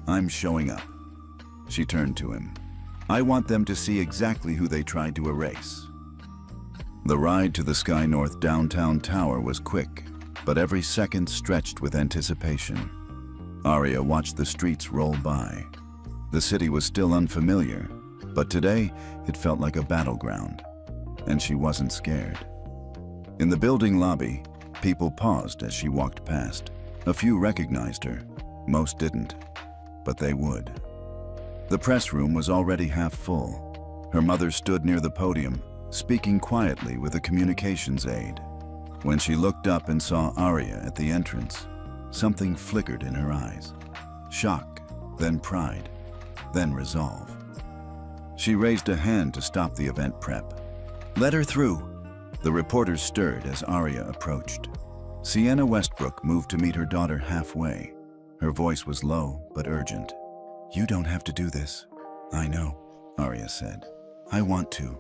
I'm showing up." She turned to him. "I want them to see exactly who they tried to erase." The ride to the Sky North downtown tower was quick, but every second stretched with anticipation. Arya watched the streets roll by. The city was still unfamiliar, but today it felt like a battleground, and she wasn't scared. In the building lobby, people paused as she walked past. A few recognized her, most didn't, but they would. The press room was already half full. Her mother stood near the podium, speaking quietly with a communications aide. When she looked up and saw Arya at the entrance, something flickered in her eyes. Shock, then pride, then resolve. She raised a hand to stop the event prep. "Let her through." The reporters stirred as Arya approached. Sienna Westbrook moved to meet her daughter halfway. Her voice was low but urgent. "You don't have to do this." "I know," Arya said. "I want to."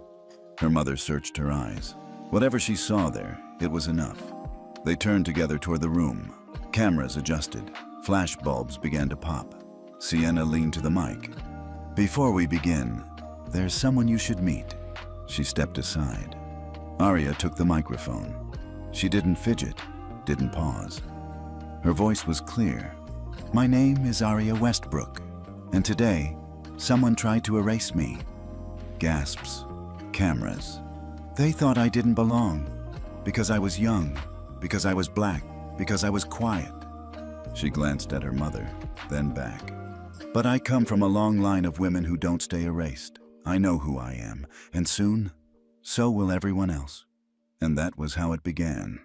Her mother searched her eyes. Whatever she saw there, it was enough. They turned together toward the room. Cameras adjusted. Flash bulbs began to pop. Sienna leaned to the mic. "Before we begin, there's someone you should meet." She stepped aside. Arya took the microphone. She didn't fidget, didn't pause. Her voice was clear. "My name is Arya Westbrook, and today, someone tried to erase me." Gasps. Cameras. "They thought I didn't belong, because I was young, because I was black, because I was quiet." She glanced at her mother, then back. "But I come from a long line of women who don't stay erased. I know who I am, and soon, so will everyone else." And that was how it began.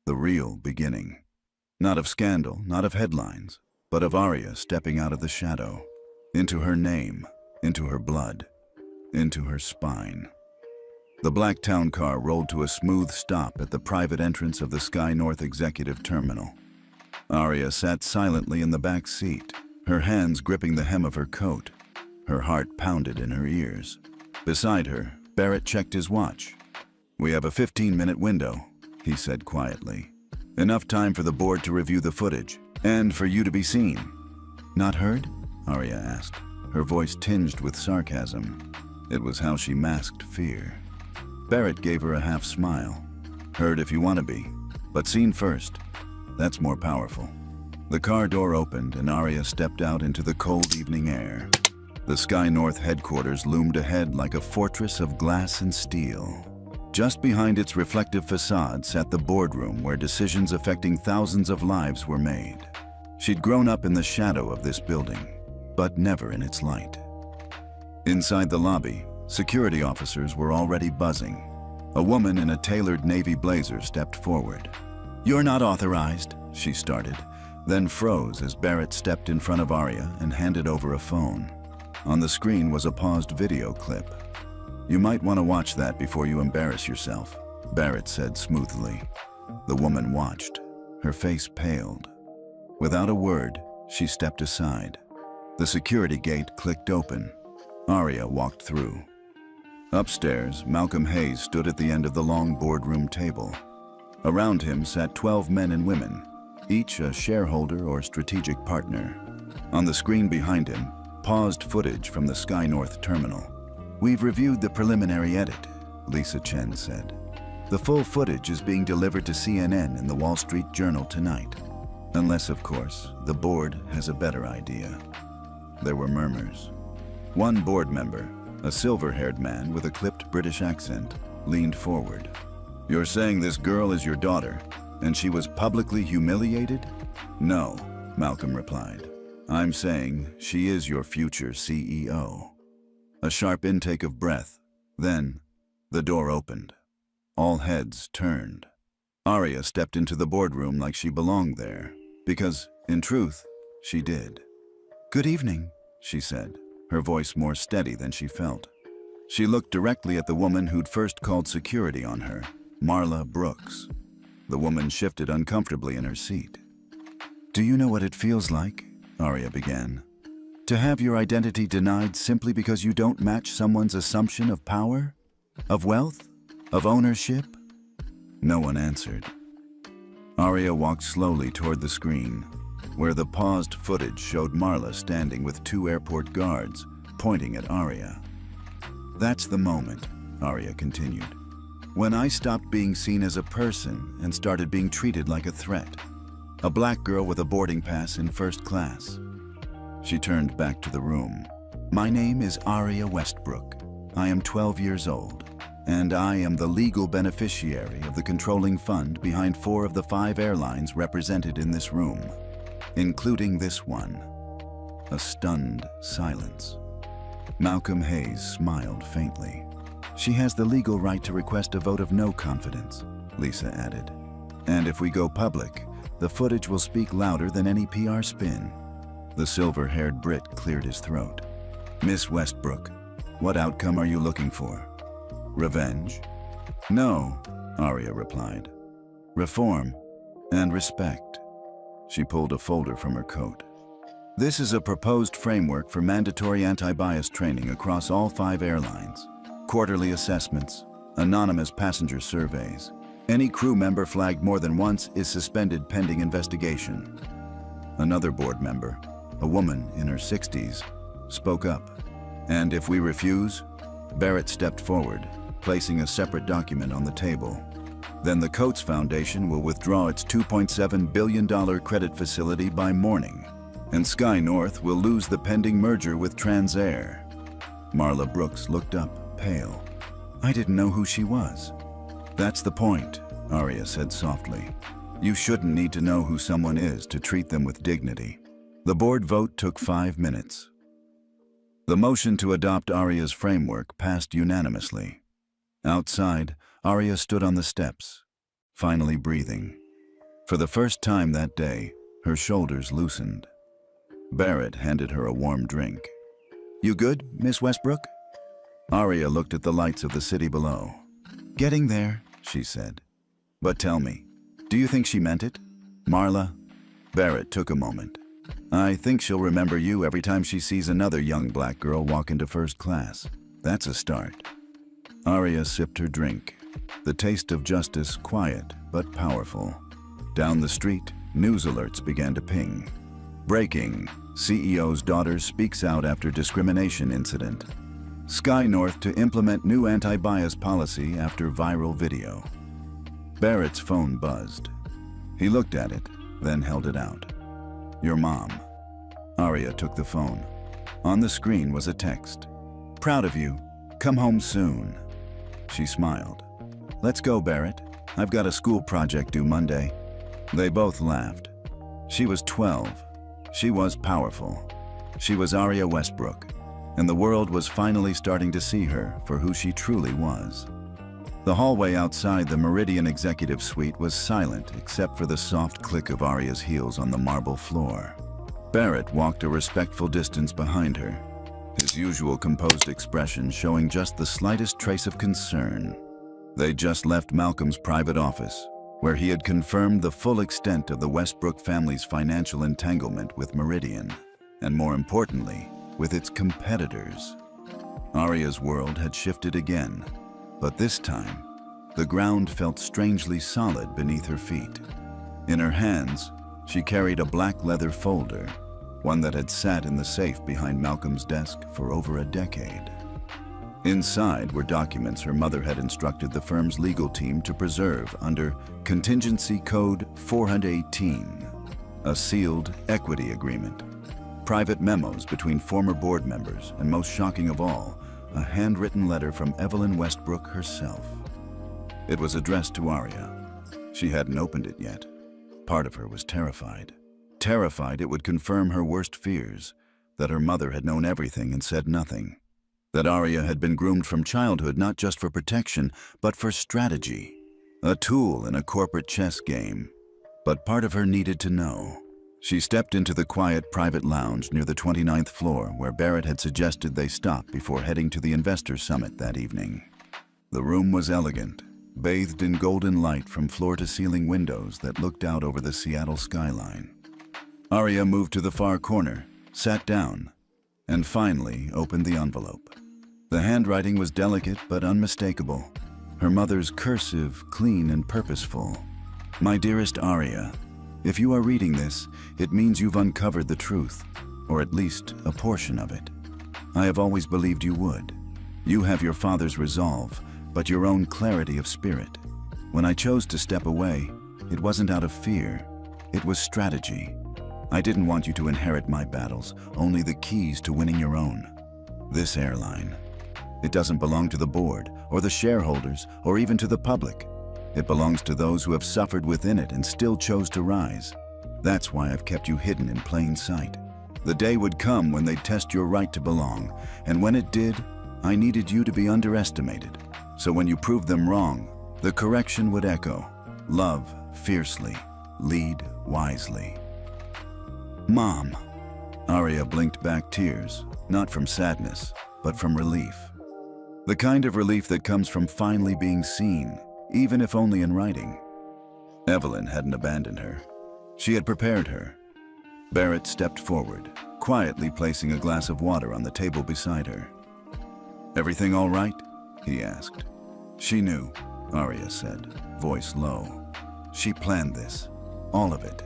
The real beginning. Not of scandal, not of headlines, but of Arya stepping out of the shadow. Into her name, into her blood, into her spine. The black town car rolled to a smooth stop at the private entrance of the Sky North Executive Terminal. Arya sat silently in the back seat, her hands gripping the hem of her coat. Her heart pounded in her ears. Beside her, Barrett checked his watch. "We have a 15-minute window," he said quietly. "Enough time for the board to review the footage, and for you to be seen." "Not heard?" Arya asked, her voice tinged with sarcasm. It was how she masked fear. Barrett gave her a half smile. "Heard if you want to be, but seen first. That's more powerful." The car door opened and Arya stepped out into the cold evening air. The Sky North headquarters loomed ahead like a fortress of glass and steel. Just behind its reflective facade sat the boardroom where decisions affecting thousands of lives were made. She'd grown up in the shadow of this building, but never in its light. Inside the lobby, security officers were already buzzing. A woman in a tailored navy blazer stepped forward. "You're not authorized," she started, then froze as Barrett stepped in front of Arya and handed over a phone. On the screen was a paused video clip. "You might want to watch that before you embarrass yourself," Barrett said smoothly. The woman watched. Her face paled. Without a word, she stepped aside. The security gate clicked open. Arya walked through. Upstairs, Malcolm Hayes stood at the end of the long boardroom table. Around him sat 12 men and women, each a shareholder or strategic partner. On the screen behind him, paused footage from the Sky North terminal. "We've reviewed the preliminary edit," Lisa Chen said. "The full footage is being delivered to CNN and the Wall Street Journal tonight. Unless, of course, the board has a better idea." There were murmurs. One board member, a silver-haired man with a clipped British accent, leaned forward. "You're saying this girl is your daughter, and she was publicly humiliated?" "No," Malcolm replied. "I'm saying she is your future CEO." A sharp intake of breath. Then, the door opened. All heads turned. Arya stepped into the boardroom like she belonged there, because, in truth, she did. "Good evening," she said, her voice more steady than she felt. She looked directly at the woman who'd first called security on her, Marla Brooks. The woman shifted uncomfortably in her seat. "Do you know what it feels like?" Arya began. "To have your identity denied simply because you don't match someone's assumption of power? Of wealth? Of ownership?" No one answered. Arya walked slowly toward the screen, where the paused footage showed Marla standing with 2 airport guards, pointing at Arya. "That's the moment," Arya continued, "when I stopped being seen as a person and started being treated like a threat. A black girl with a boarding pass in first class." She turned back to the room. "My name is Arya Westbrook. I am 12 years old, and I am the legal beneficiary of the controlling fund behind 4 of the 5 airlines represented in this room, including this one." A stunned silence. Malcolm Hayes smiled faintly. "She has the legal right to request a vote of no confidence," Lisa added. "And if we go public, the footage will speak louder than any PR spin." The silver-haired Brit cleared his throat. "Miss Westbrook, what outcome are you looking for? Revenge?" "No," Arya replied. "Reform and respect." She pulled a folder from her coat. "This is a proposed framework for mandatory anti-bias training across all 5 airlines. Quarterly assessments, anonymous passenger surveys. Any crew member flagged more than once is suspended pending investigation." Another board member, a woman in her 60s, spoke up. "And if we refuse?" Barrett stepped forward, placing a separate document on the table. "Then the Coates Foundation will withdraw its $2.7 billion credit facility by morning, and Sky North will lose the pending merger with Transair." Marla Brooks looked up, pale. "I didn't know who she was." "That's the point," Arya said softly. "You shouldn't need to know who someone is to treat them with dignity." The board vote took 5 minutes. The motion to adopt Arya's framework passed unanimously. Outside, Arya stood on the steps, finally breathing. For the first time that day, her shoulders loosened. Barrett handed her a warm drink. "You good, Miss Westbrook?" Arya looked at the lights of the city below. "Getting there," she said. "But tell me, do you think she meant it? Marla?" Barrett took a moment. "I think she'll remember you every time she sees another young black girl walk into first class. That's a start." Arya sipped her drink, the taste of justice quiet but powerful. Down the street, news alerts began to ping. Breaking: CEO's daughter speaks out after discrimination incident. Sky North to implement new anti-bias policy after viral video. Barrett's phone buzzed. He looked at it, then held it out. "Your mom." Arya took the phone. On the screen was a text. "Proud of you. Come home soon." She smiled. "Let's go, Barrett. I've got a school project due Monday." They both laughed. She was 12. She was powerful. She was Arya Westbrook, and the world was finally starting to see her for who she truly was. The hallway outside the Meridian Executive Suite was silent except for the soft click of Aria's heels on the marble floor. Barrett walked a respectful distance behind her, his usual composed expression showing just the slightest trace of concern. They'd just left Malcolm's private office, where he had confirmed the full extent of the Westbrook family's financial entanglement with Meridian, and more importantly, with its competitors. Aria's world had shifted again, but this time, the ground felt strangely solid beneath her feet. In her hands, she carried a black leather folder, one that had sat in the safe behind Malcolm's desk for over a decade. Inside were documents her mother had instructed the firm's legal team to preserve under Contingency Code 418, a sealed equity agreement, private memos between former board members, and most shocking of all, a handwritten letter from Evelyn Westbrook herself. It was addressed to Aria. She hadn't opened it yet. Part of her was terrified. Terrified it would confirm her worst fears, that her mother had known everything and said nothing. That Aria had been groomed from childhood not just for protection, but for strategy. A tool in a corporate chess game. But part of her needed to know. She stepped into the quiet private lounge near the 29th floor where Barrett had suggested they stop before heading to the investor summit that evening. The room was elegant, bathed in golden light from floor-to-ceiling windows that looked out over the Seattle skyline. Aria moved to the far corner, sat down, and finally opened the envelope. The handwriting was delicate but unmistakable. Her mother's cursive, clean and purposeful. "My dearest Aria, if you are reading this, it means you've uncovered the truth, or at least a portion of it. I have always believed you would. You have your father's resolve, but your own clarity of spirit. When I chose to step away, it wasn't out of fear, it was strategy. I didn't want you to inherit my battles, only the keys to winning your own. This airline. It doesn't belong to the board, or the shareholders, or even to the public. It belongs to those who have suffered within it and still chose to rise. That's why I've kept you hidden in plain sight. The day would come when they'd test your right to belong, and when it did, I needed you to be underestimated. So when you proved them wrong, the correction would echo. Love fiercely, lead wisely." "Mom." Aria blinked back tears, not from sadness, but from relief. The kind of relief that comes from finally being seen, even if only in writing. Evelyn hadn't abandoned her. She had prepared her. Barrett stepped forward, quietly placing a glass of water on the table beside her. "Everything all right?" he asked. "She knew," Aria said, voice low. "She planned this, all of it."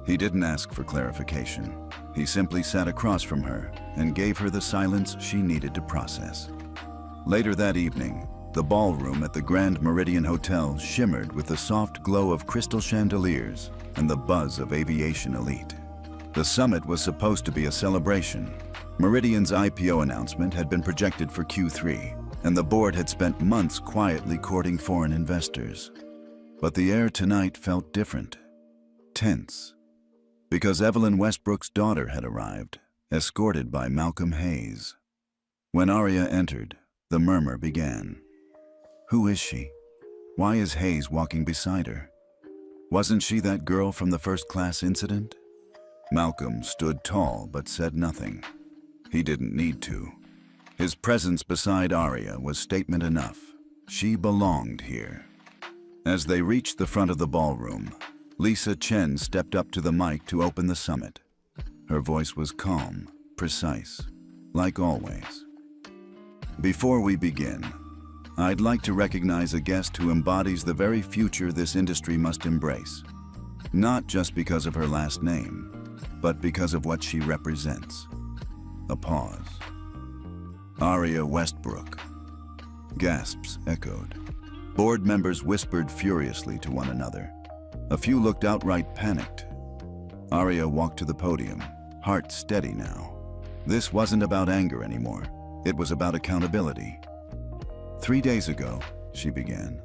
He didn't ask for clarification. He simply sat across from her and gave her the silence she needed to process. Later that evening, the ballroom at the Grand Meridian Hotel shimmered with the soft glow of crystal chandeliers and the buzz of aviation elite. The summit was supposed to be a celebration. Meridian's IPO announcement had been projected for Q3, and the board had spent months quietly courting foreign investors. But the air tonight felt different, tense. Because Evelyn Westbrook's daughter had arrived, escorted by Malcolm Hayes. When Aria entered, the murmur began. Who is she? Why is Hayes walking beside her? Wasn't she that girl from the first-class incident? Malcolm stood tall but said nothing. He didn't need to. His presence beside Aria was statement enough. She belonged here. As they reached the front of the ballroom, Lisa Chen stepped up to the mic to open the summit. Her voice was calm, precise, like always. Before we begin, I'd like to recognize a guest who embodies the very future this industry must embrace. Not just because of her last name, but because of what she represents. A pause. Aria Westbrook. Gasps echoed. Board members whispered furiously to one another. A few looked outright panicked. Aria walked to the podium, heart steady now. This wasn't about anger anymore. It was about accountability. 3 days ago, she began,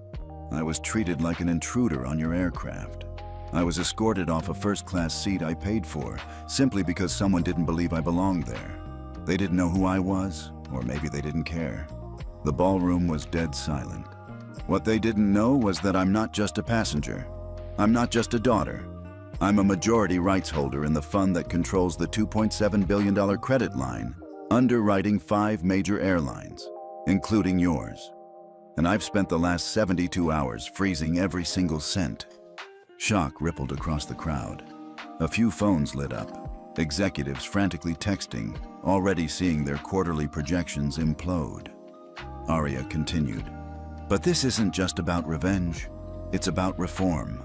I was treated like an intruder on your aircraft. I was escorted off a first-class seat I paid for, simply because someone didn't believe I belonged there. They didn't know who I was, or maybe they didn't care. The ballroom was dead silent. What they didn't know was that I'm not just a passenger. I'm not just a daughter. I'm a majority rights holder in the fund that controls the $2.7 billion credit line, underwriting 5 major airlines, including yours. And I've spent the last 72 hours freezing every single cent. Shock rippled across the crowd. A few phones lit up, executives frantically texting, already seeing their quarterly projections implode. Arya continued, "But this isn't just about revenge. It's about reform.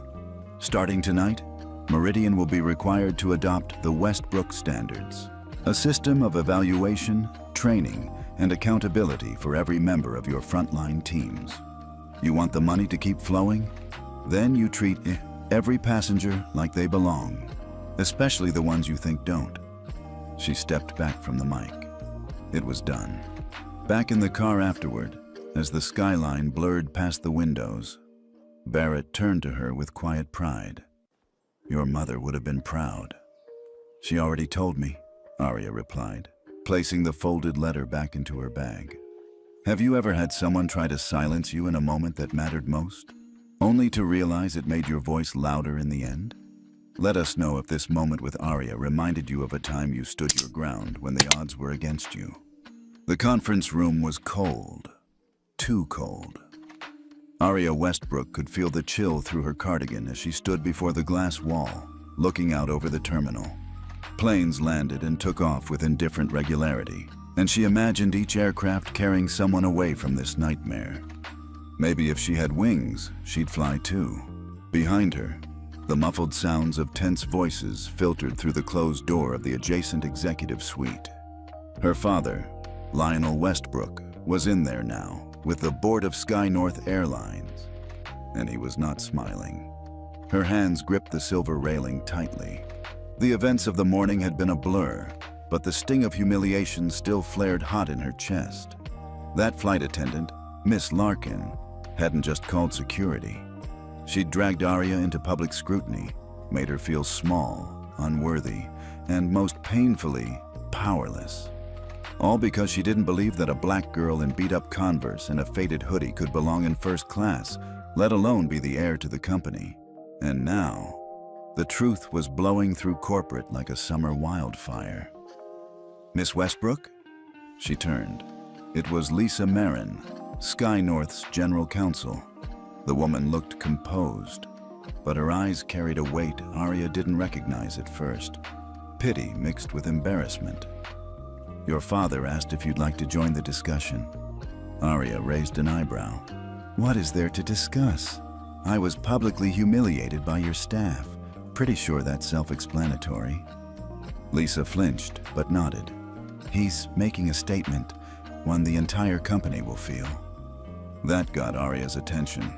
Starting tonight, Meridian will be required to adopt the Westbrook Standards, a system of evaluation, training, and accountability for every member of your frontline teams. You want the money to keep flowing? Then you treat every passenger like they belong, especially the ones you think don't." She stepped back from the mic. It was done. Back in the car afterward, as the skyline blurred past the windows, Barrett turned to her with quiet pride. "Your mother would have been proud." "She already told me," Arya replied, placing the folded letter back into her bag. "Have you ever had someone try to silence you in a moment that mattered most, only to realize it made your voice louder in the end? Let us know if this moment with Arya reminded you of a time you stood your ground when the odds were against you." The conference room was cold. Too cold. Arya Westbrook could feel the chill through her cardigan as she stood before the glass wall, looking out over the terminal. Planes landed and took off with indifferent regularity, and she imagined each aircraft carrying someone away from this nightmare. Maybe if she had wings, she'd fly too. Behind her, the muffled sounds of tense voices filtered through the closed door of the adjacent executive suite. Her father, Lionel Westbrook, was in there now, with the board of Sky North Airlines, and he was not smiling. Her hands gripped the silver railing tightly. The events of the morning had been a blur, but the sting of humiliation still flared hot in her chest. That flight attendant, Miss Larkin, hadn't just called security. She'd dragged Arya into public scrutiny, made her feel small, unworthy, and most painfully, powerless. All because she didn't believe that a black girl in beat-up Converse and a faded hoodie could belong in first class, let alone be the heir to the company. And now, the truth was blowing through corporate like a summer wildfire. "Miss Westbrook?" She turned. It was Lisa Marin, Sky North's general counsel. The woman looked composed, but her eyes carried a weight Arya didn't recognize at first. Pity mixed with embarrassment. "Your father asked if you'd like to join the discussion." Arya raised an eyebrow. "What is there to discuss? I was publicly humiliated by your staff. Pretty sure that's self-explanatory." Lisa flinched, but nodded. "He's making a statement, one the entire company will feel." That got Arya's attention.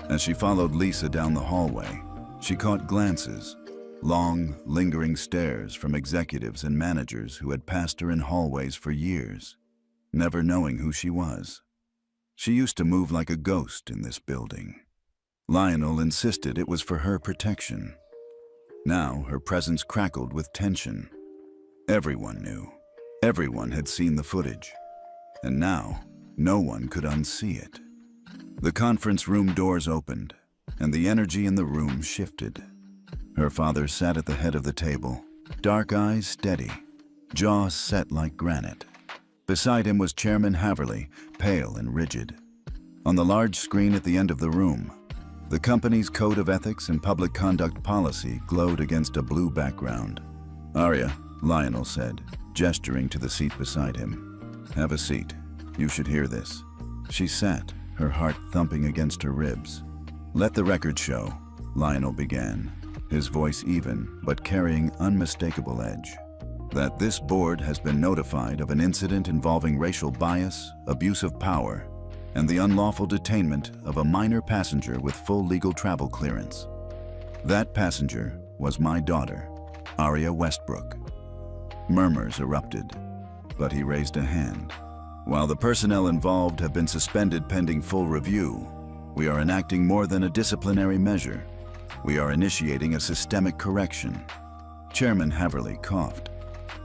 As she followed Lisa down the hallway, she caught glances, long, lingering stares from executives and managers who had passed her in hallways for years, never knowing who she was. She used to move like a ghost in this building. Lionel insisted it was for her protection. Now her presence crackled with tension. Everyone knew. Everyone had seen the footage. And now, no one could unsee it. The conference room doors opened, and the energy in the room shifted. Her father sat at the head of the table, dark eyes steady, jaw set like granite. Beside him was Chairman Haverly, pale and rigid. On the large screen at the end of the room, the company's code of ethics and public conduct policy glowed against a blue background. "Arya," Lionel said, gesturing to the seat beside him. "Have a seat. You should hear this." She sat, her heart thumping against her ribs. "Let the record show," Lionel began, his voice even but carrying unmistakable edge, "that this board has been notified of an incident involving racial bias, abuse of power, and the unlawful detainment of a minor passenger with full legal travel clearance. That passenger was my daughter, Arya Westbrook." Murmurs erupted, but he raised a hand. "While the personnel involved have been suspended pending full review, we are enacting more than a disciplinary measure. We are initiating a systemic correction." Chairman Haverly coughed.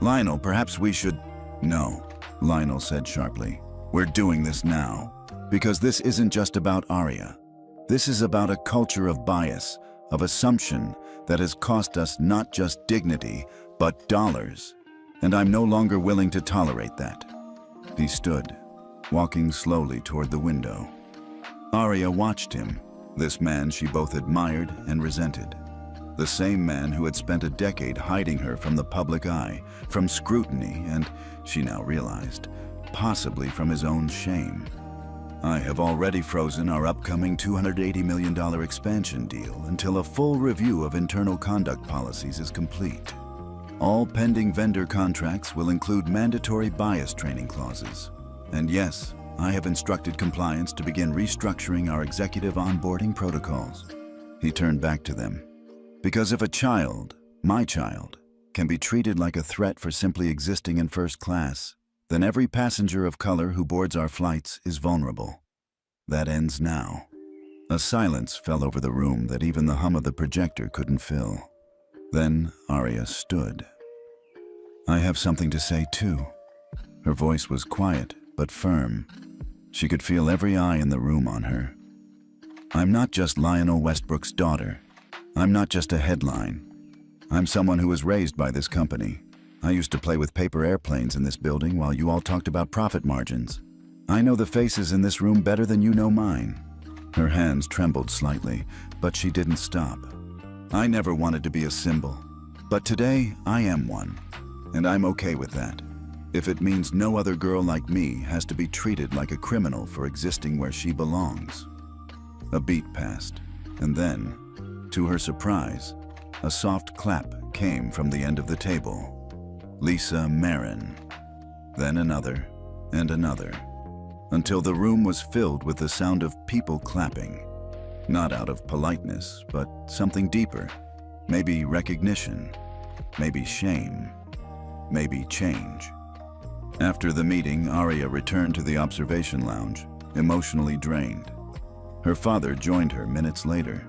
"Lionel, perhaps we should—" "No," Lionel said sharply. "We're doing this now." Because this isn't just about Arya. This is about a culture of bias, of assumption that has cost us not just dignity, but dollars. And I'm no longer willing to tolerate that. He stood, walking slowly toward the window. Arya watched him, this man she both admired and resented. The same man who had spent a decade hiding her from the public eye, from scrutiny, and, she now realized, possibly from his own shame. I have already frozen our upcoming $280 million expansion deal until a full review of internal conduct policies is complete. All pending vendor contracts will include mandatory bias training clauses. And yes, I have instructed compliance to begin restructuring our executive onboarding protocols. He turned back to them. Because if a child, my child, can be treated like a threat for simply existing in first class, then every passenger of color who boards our flights is vulnerable. That ends now. A silence fell over the room that even the hum of the projector couldn't fill. Then Arya stood. I have something to say too. Her voice was quiet but firm. She could feel every eye in the room on her. I'm not just Lionel Westbrook's daughter. I'm not just a headline. I'm someone who was raised by this company. I used to play with paper airplanes in this building while you all talked about profit margins. I know the faces in this room better than you know mine. Her hands trembled slightly, but she didn't stop. I never wanted to be a symbol, but today I am one, and I'm okay with that. If it means no other girl like me has to be treated like a criminal for existing where she belongs. A beat passed, and then, to her surprise, a soft clap came from the end of the table. Lisa Marin. Then another, and another, until the room was filled with the sound of people clapping. Not out of politeness, but something deeper. Maybe recognition, maybe shame, maybe change. After the meeting, Arya returned to the observation lounge, emotionally drained. Her father joined her minutes later.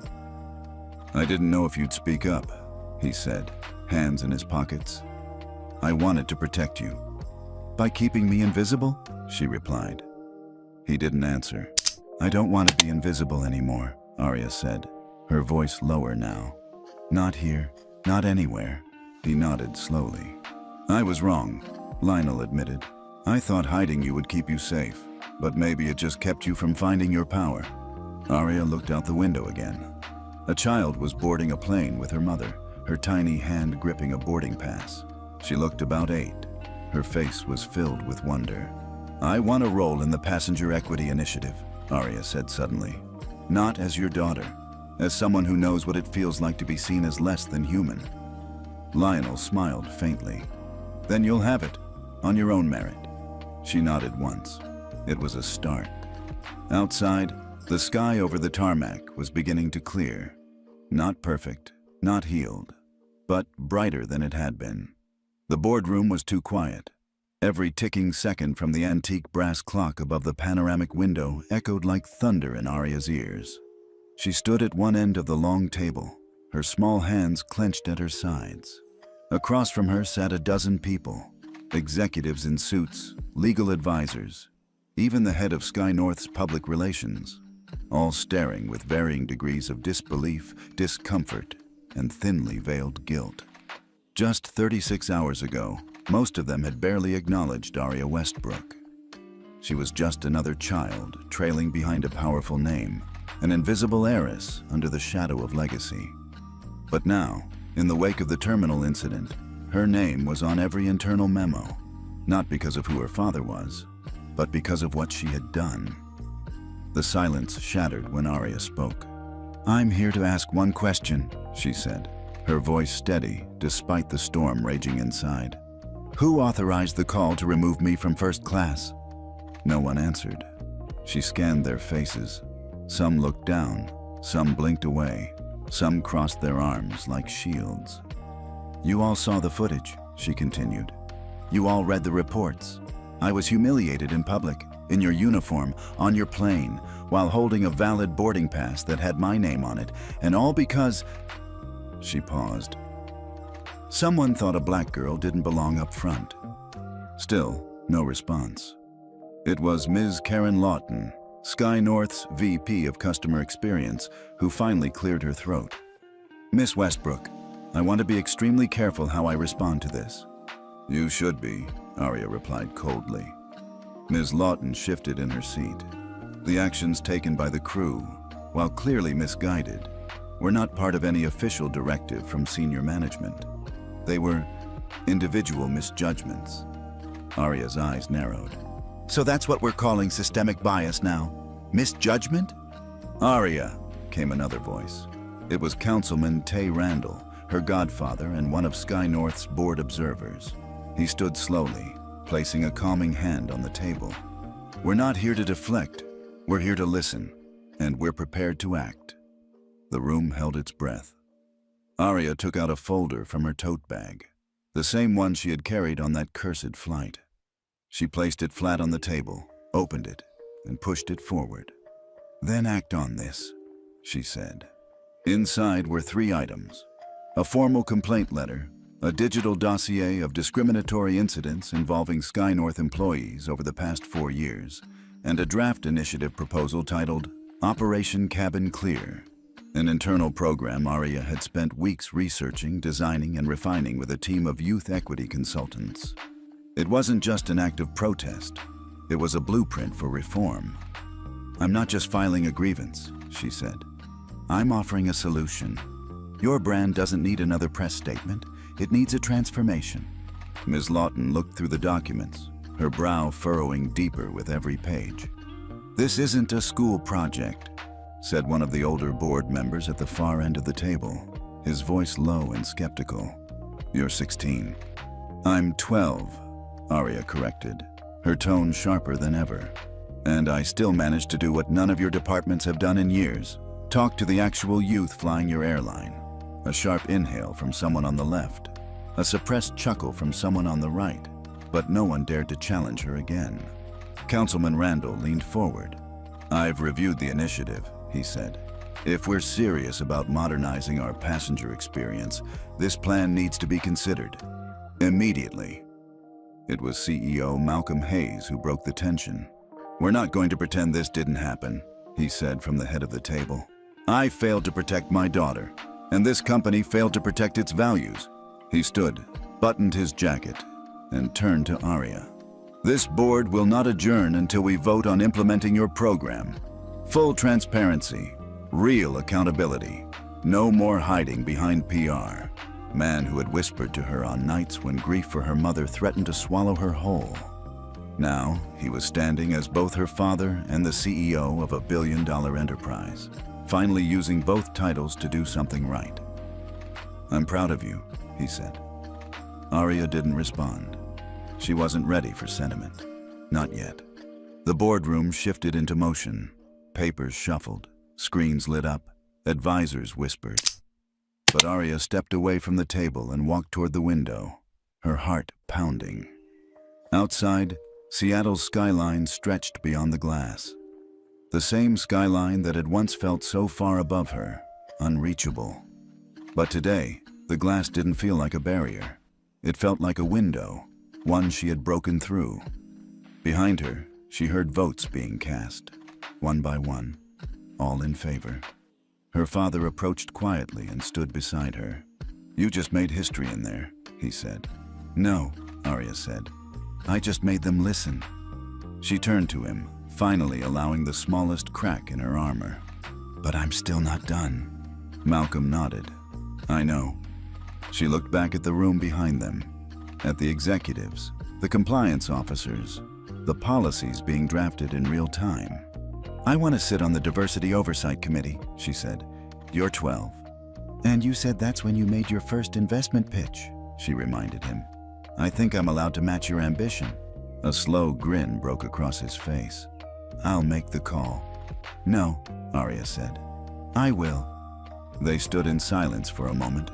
I didn't know if you'd speak up, he said, hands in his pockets. I wanted to protect you. By keeping me invisible? She replied. He didn't answer. I don't want to be invisible anymore, Arya said, her voice lower now. Not here, not anywhere. He nodded slowly. I was wrong, Lionel admitted. I thought hiding you would keep you safe, but maybe it just kept you from finding your power. Arya looked out the window again. A child was boarding a plane with her mother, her tiny hand gripping a boarding pass. She looked about 8. Her face was filled with wonder. I want a role in the Passenger Equity Initiative, Arya said suddenly. Not as your daughter, as someone who knows what it feels like to be seen as less than human. Lionel smiled faintly. Then you'll have it, on your own merit. She nodded once. It was a start. Outside, the sky over the tarmac was beginning to clear. Not perfect, not healed, but brighter than it had been. The boardroom was too quiet. Every ticking second from the antique brass clock above the panoramic window echoed like thunder in Arya's ears. She stood at one end of the long table, her small hands clenched at her sides. Across from her sat a dozen people, executives in suits, legal advisors, even the head of Sky North's public relations, all staring with varying degrees of disbelief, discomfort, and thinly veiled guilt. Just 36 hours ago, most of them had barely acknowledged Arya Westbrook. She was just another child trailing behind a powerful name, an invisible heiress under the shadow of legacy. But now, in the wake of the terminal incident, her name was on every internal memo, not because of who her father was, but because of what she had done. The silence shattered when Arya spoke. I'm here to ask one question, she said, her voice steady despite the storm raging inside. Who authorized the call to remove me from first class? No one answered. She scanned their faces. Some looked down, some blinked away, some crossed their arms like shields. You all saw the footage, she continued. You all read the reports. I was humiliated in public, in your uniform, on your plane, while holding a valid boarding pass that had my name on it, and all because... She paused. Someone thought a black girl didn't belong up front. Still, no response. It was Ms. Karen Lawton, Sky North's VP of Customer Experience, who finally cleared her throat. "Miss Westbrook, I want to be extremely careful how I respond to this." "You should be," Arya replied coldly. Ms. Lawton shifted in her seat. The actions taken by the crew, while clearly misguided, were not part of any official directive from senior management. They were individual misjudgments. Arya's eyes narrowed. "So that's what we're calling systemic bias now? Misjudgment?" "Arya," came another voice. It was Councilman Tay Randall, her godfather and one of Sky North's board observers. He stood slowly, placing a calming hand on the table. "We're not here to deflect. We're here to listen, and we're prepared to act." The room held its breath. Arya took out a folder from her tote bag, the same one she had carried on that cursed flight. She placed it flat on the table, opened it, and pushed it forward. "Then act on this," she said. Inside were 3 items: a formal complaint letter, a digital dossier of discriminatory incidents involving Sky North employees over the past 4 years, and a draft initiative proposal titled Operation Cabin Clear, an internal program Arya had spent weeks researching, designing, and refining with a team of youth equity consultants. It wasn't just an act of protest. It was a blueprint for reform. "I'm not just filing a grievance," she said. "I'm offering a solution. Your brand doesn't need another press statement. It needs a transformation." Ms. Lawton looked through the documents, her brow furrowing deeper with every page. "This isn't a school project," said one of the older board members at the far end of the table, his voice low and skeptical. "You're 16. "I'm 12, Arya corrected, her tone sharper than ever. "And I still managed to do what none of your departments have done in years. Talk to the actual youth flying your airline." A sharp inhale from someone on the left, a suppressed chuckle from someone on the right, but no one dared to challenge her again. Councilman Randall leaned forward. "I've reviewed the initiative," he said. "If we're serious about modernizing our passenger experience, this plan needs to be considered. Immediately." It was CEO Malcolm Hayes who broke the tension. "We're not going to pretend this didn't happen," he said from the head of the table. "I failed to protect my daughter, and this company failed to protect its values." He stood, buttoned his jacket, and turned to Arya. "This board will not adjourn until we vote on implementing your program. Full transparency, real accountability, no more hiding behind PR." Man who had whispered to her on nights when grief for her mother threatened to swallow her whole. Now he was standing as both her father and the CEO of a billion-dollar enterprise, finally using both titles to do something right. "I'm proud of you," he said. Arya didn't respond. She wasn't ready for sentiment. Not yet. The boardroom shifted into motion. Papers shuffled, screens lit up, advisors whispered. But Arya stepped away from the table and walked toward the window, her heart pounding. Outside, Seattle's skyline stretched beyond the glass. The same skyline that had once felt so far above her, unreachable. But today, the glass didn't feel like a barrier. It felt like a window, one she had broken through. Behind her, she heard votes being cast, one by one, all in favor. Her father approached quietly and stood beside her. "You just made history in there," he said. "No," Arya said. "I just made them listen." She turned to him, finally allowing the smallest crack in her armor. "But I'm still not done." Malcolm nodded. "I know." She looked back at the room behind them, at the executives, the compliance officers, the policies being drafted in real time. "I want to sit on the Diversity Oversight Committee," she said. "You're 12. "And you said that's when you made your first investment pitch," she reminded him. "I think I'm allowed to match your ambition." A slow grin broke across his face. "I'll make the call." "No," Arya said. "I will." They stood in silence for a moment,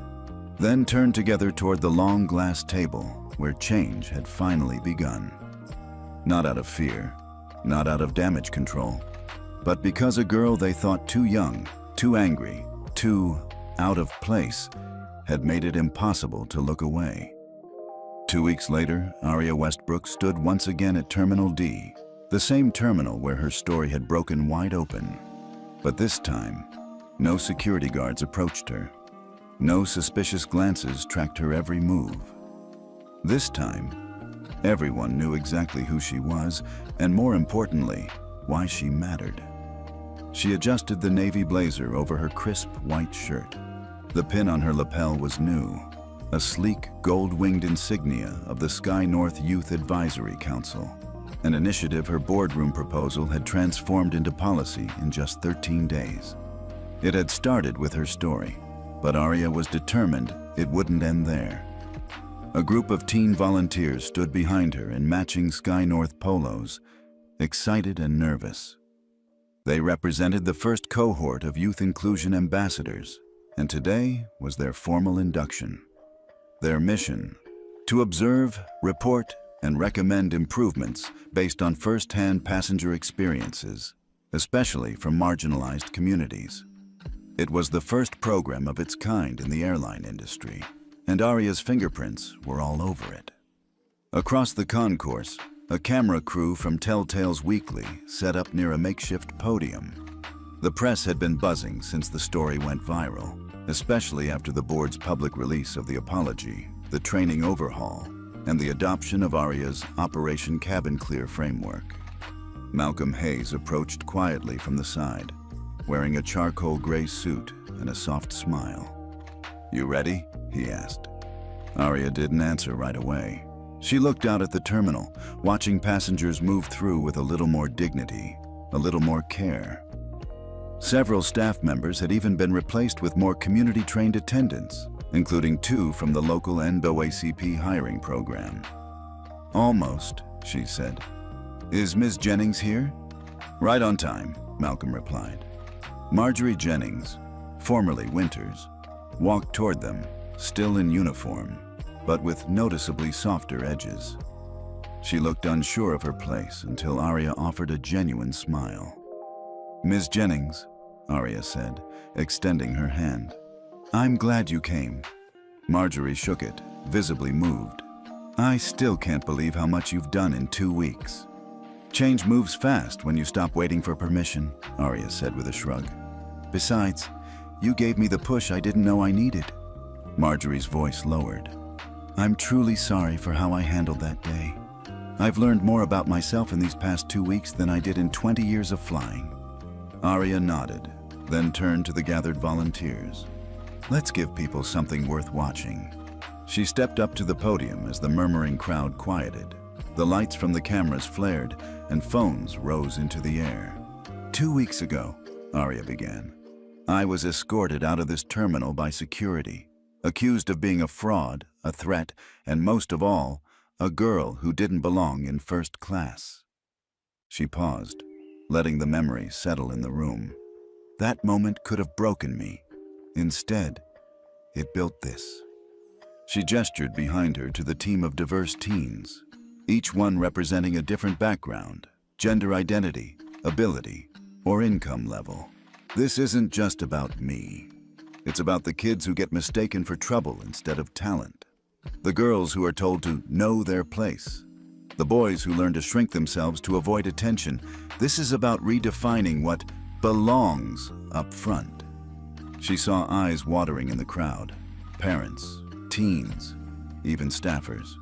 then turned together toward the long glass table where change had finally begun. Not out of fear, not out of damage control, but because a girl they thought too young, too angry, too out of place had made it impossible to look away. 2 weeks later, Arya Westbrook stood once again at Terminal D, The same terminal where her story had broken wide open. But this time, no security guards approached her. No suspicious glances tracked her every move. This time, everyone knew exactly who she was, and more importantly, why she mattered. She adjusted the navy blazer over her crisp white shirt. The pin on her lapel was new, a sleek gold-winged insignia of the Sky North Youth Advisory Council, an initiative her boardroom proposal had transformed into policy in just 13 days. It had started with her story, but Aria was determined it wouldn't end there. A group of teen volunteers stood behind her in matching Sky North polos, excited and nervous. They represented the first cohort of youth inclusion ambassadors, and today was their formal induction. Their mission: to observe, report, and recommend improvements based on first-hand passenger experiences, especially from marginalized communities. It was the first program of its kind in the airline industry, and Aria's fingerprints were all over it. Across the concourse, a camera crew from Telltale's Weekly set up near a makeshift podium. The press had been buzzing since the story went viral, especially after the board's public release of the apology, the training overhaul, and the adoption of Aria's Operation Cabin Clear framework. Malcolm Hayes approached quietly from the side, wearing a charcoal gray suit and a soft smile. "You ready?" he asked. Aria didn't answer right away. She looked out at the terminal, watching passengers move through with a little more dignity, a little more care. Several staff members had even been replaced with more community-trained attendants, including 2 from the local NBOACP hiring program. "Almost," she said. "Is Ms. Jennings here?" "Right on time," Malcolm replied. Marjorie Jennings, formerly Winters, walked toward them, still in uniform, but with noticeably softer edges. She looked unsure of her place until Aria offered a genuine smile. "Ms. Jennings," Aria said, extending her hand. "I'm glad you came." Marjorie shook it, visibly moved. "I still can't believe how much you've done in 2 weeks." "Change moves fast when you stop waiting for permission," Aria said with a shrug. "Besides, you gave me the push I didn't know I needed." Marjorie's voice lowered. "I'm truly sorry for how I handled that day. I've learned more about myself in these past 2 weeks than I did in 20 years of flying." Aria nodded, then turned to the gathered volunteers. "Let's give people something worth watching." She stepped up to the podium as the murmuring crowd quieted. The lights from the cameras flared, and phones rose into the air. "2 weeks ago," Aria began, "I was escorted out of this terminal by security, accused of being a fraud, a threat, and most of all, a girl who didn't belong in first class." She paused, letting the memory settle in the room. "That moment could have broken me. Instead, it built this." She gestured behind her to the team of diverse teens, each one representing a different background, gender identity, ability, or income level. "This isn't just about me. It's about the kids who get mistaken for trouble instead of talent. The girls who are told to know their place. The boys who learn to shrink themselves to avoid attention. This is about redefining what belongs up front." She saw eyes watering in the crowd. Parents, teens, even staffers.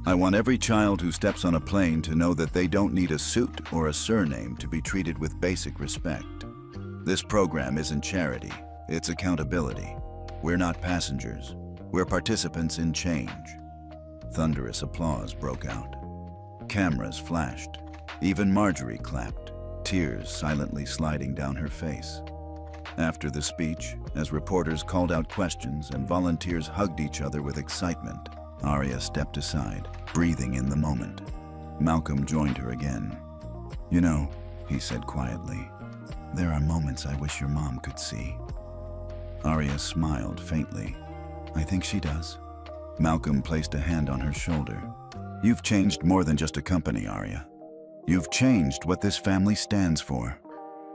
"I want every child who steps on a plane to know that they don't need a suit or a surname to be treated with basic respect. This program isn't charity, it's accountability. We're not passengers, we're participants in change." Thunderous applause broke out. Cameras flashed. Even Marjorie clapped, tears silently sliding down her face. After the speech, as reporters called out questions and volunteers hugged each other with excitement, Aria stepped aside, breathing in the moment. Malcolm joined her again. "You know," he said quietly, "there are moments I wish your mom could see." Aria smiled faintly. "I think she does." Malcolm placed a hand on her shoulder. "You've changed more than just a company, Aria. You've changed what this family stands for."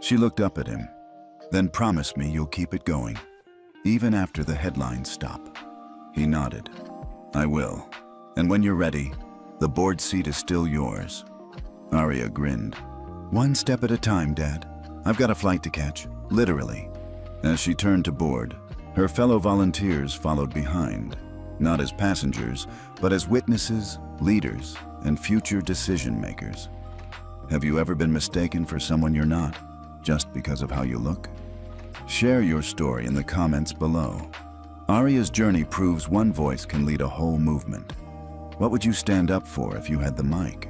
She looked up at him. "Then promise me you'll keep it going, even after the headlines stop." He nodded. "I will. And when you're ready, the board seat is still yours." Arya grinned. One step at a time, Dad. I've got a flight to catch, literally. As she turned to board, her fellow volunteers followed behind, not as passengers, but as witnesses, leaders, and future decision makers. Have you ever been mistaken for someone you're not, just because of how you look? Share your story in the comments below. Arya's journey proves one voice can lead a whole movement. What would you stand up for if you had the mic?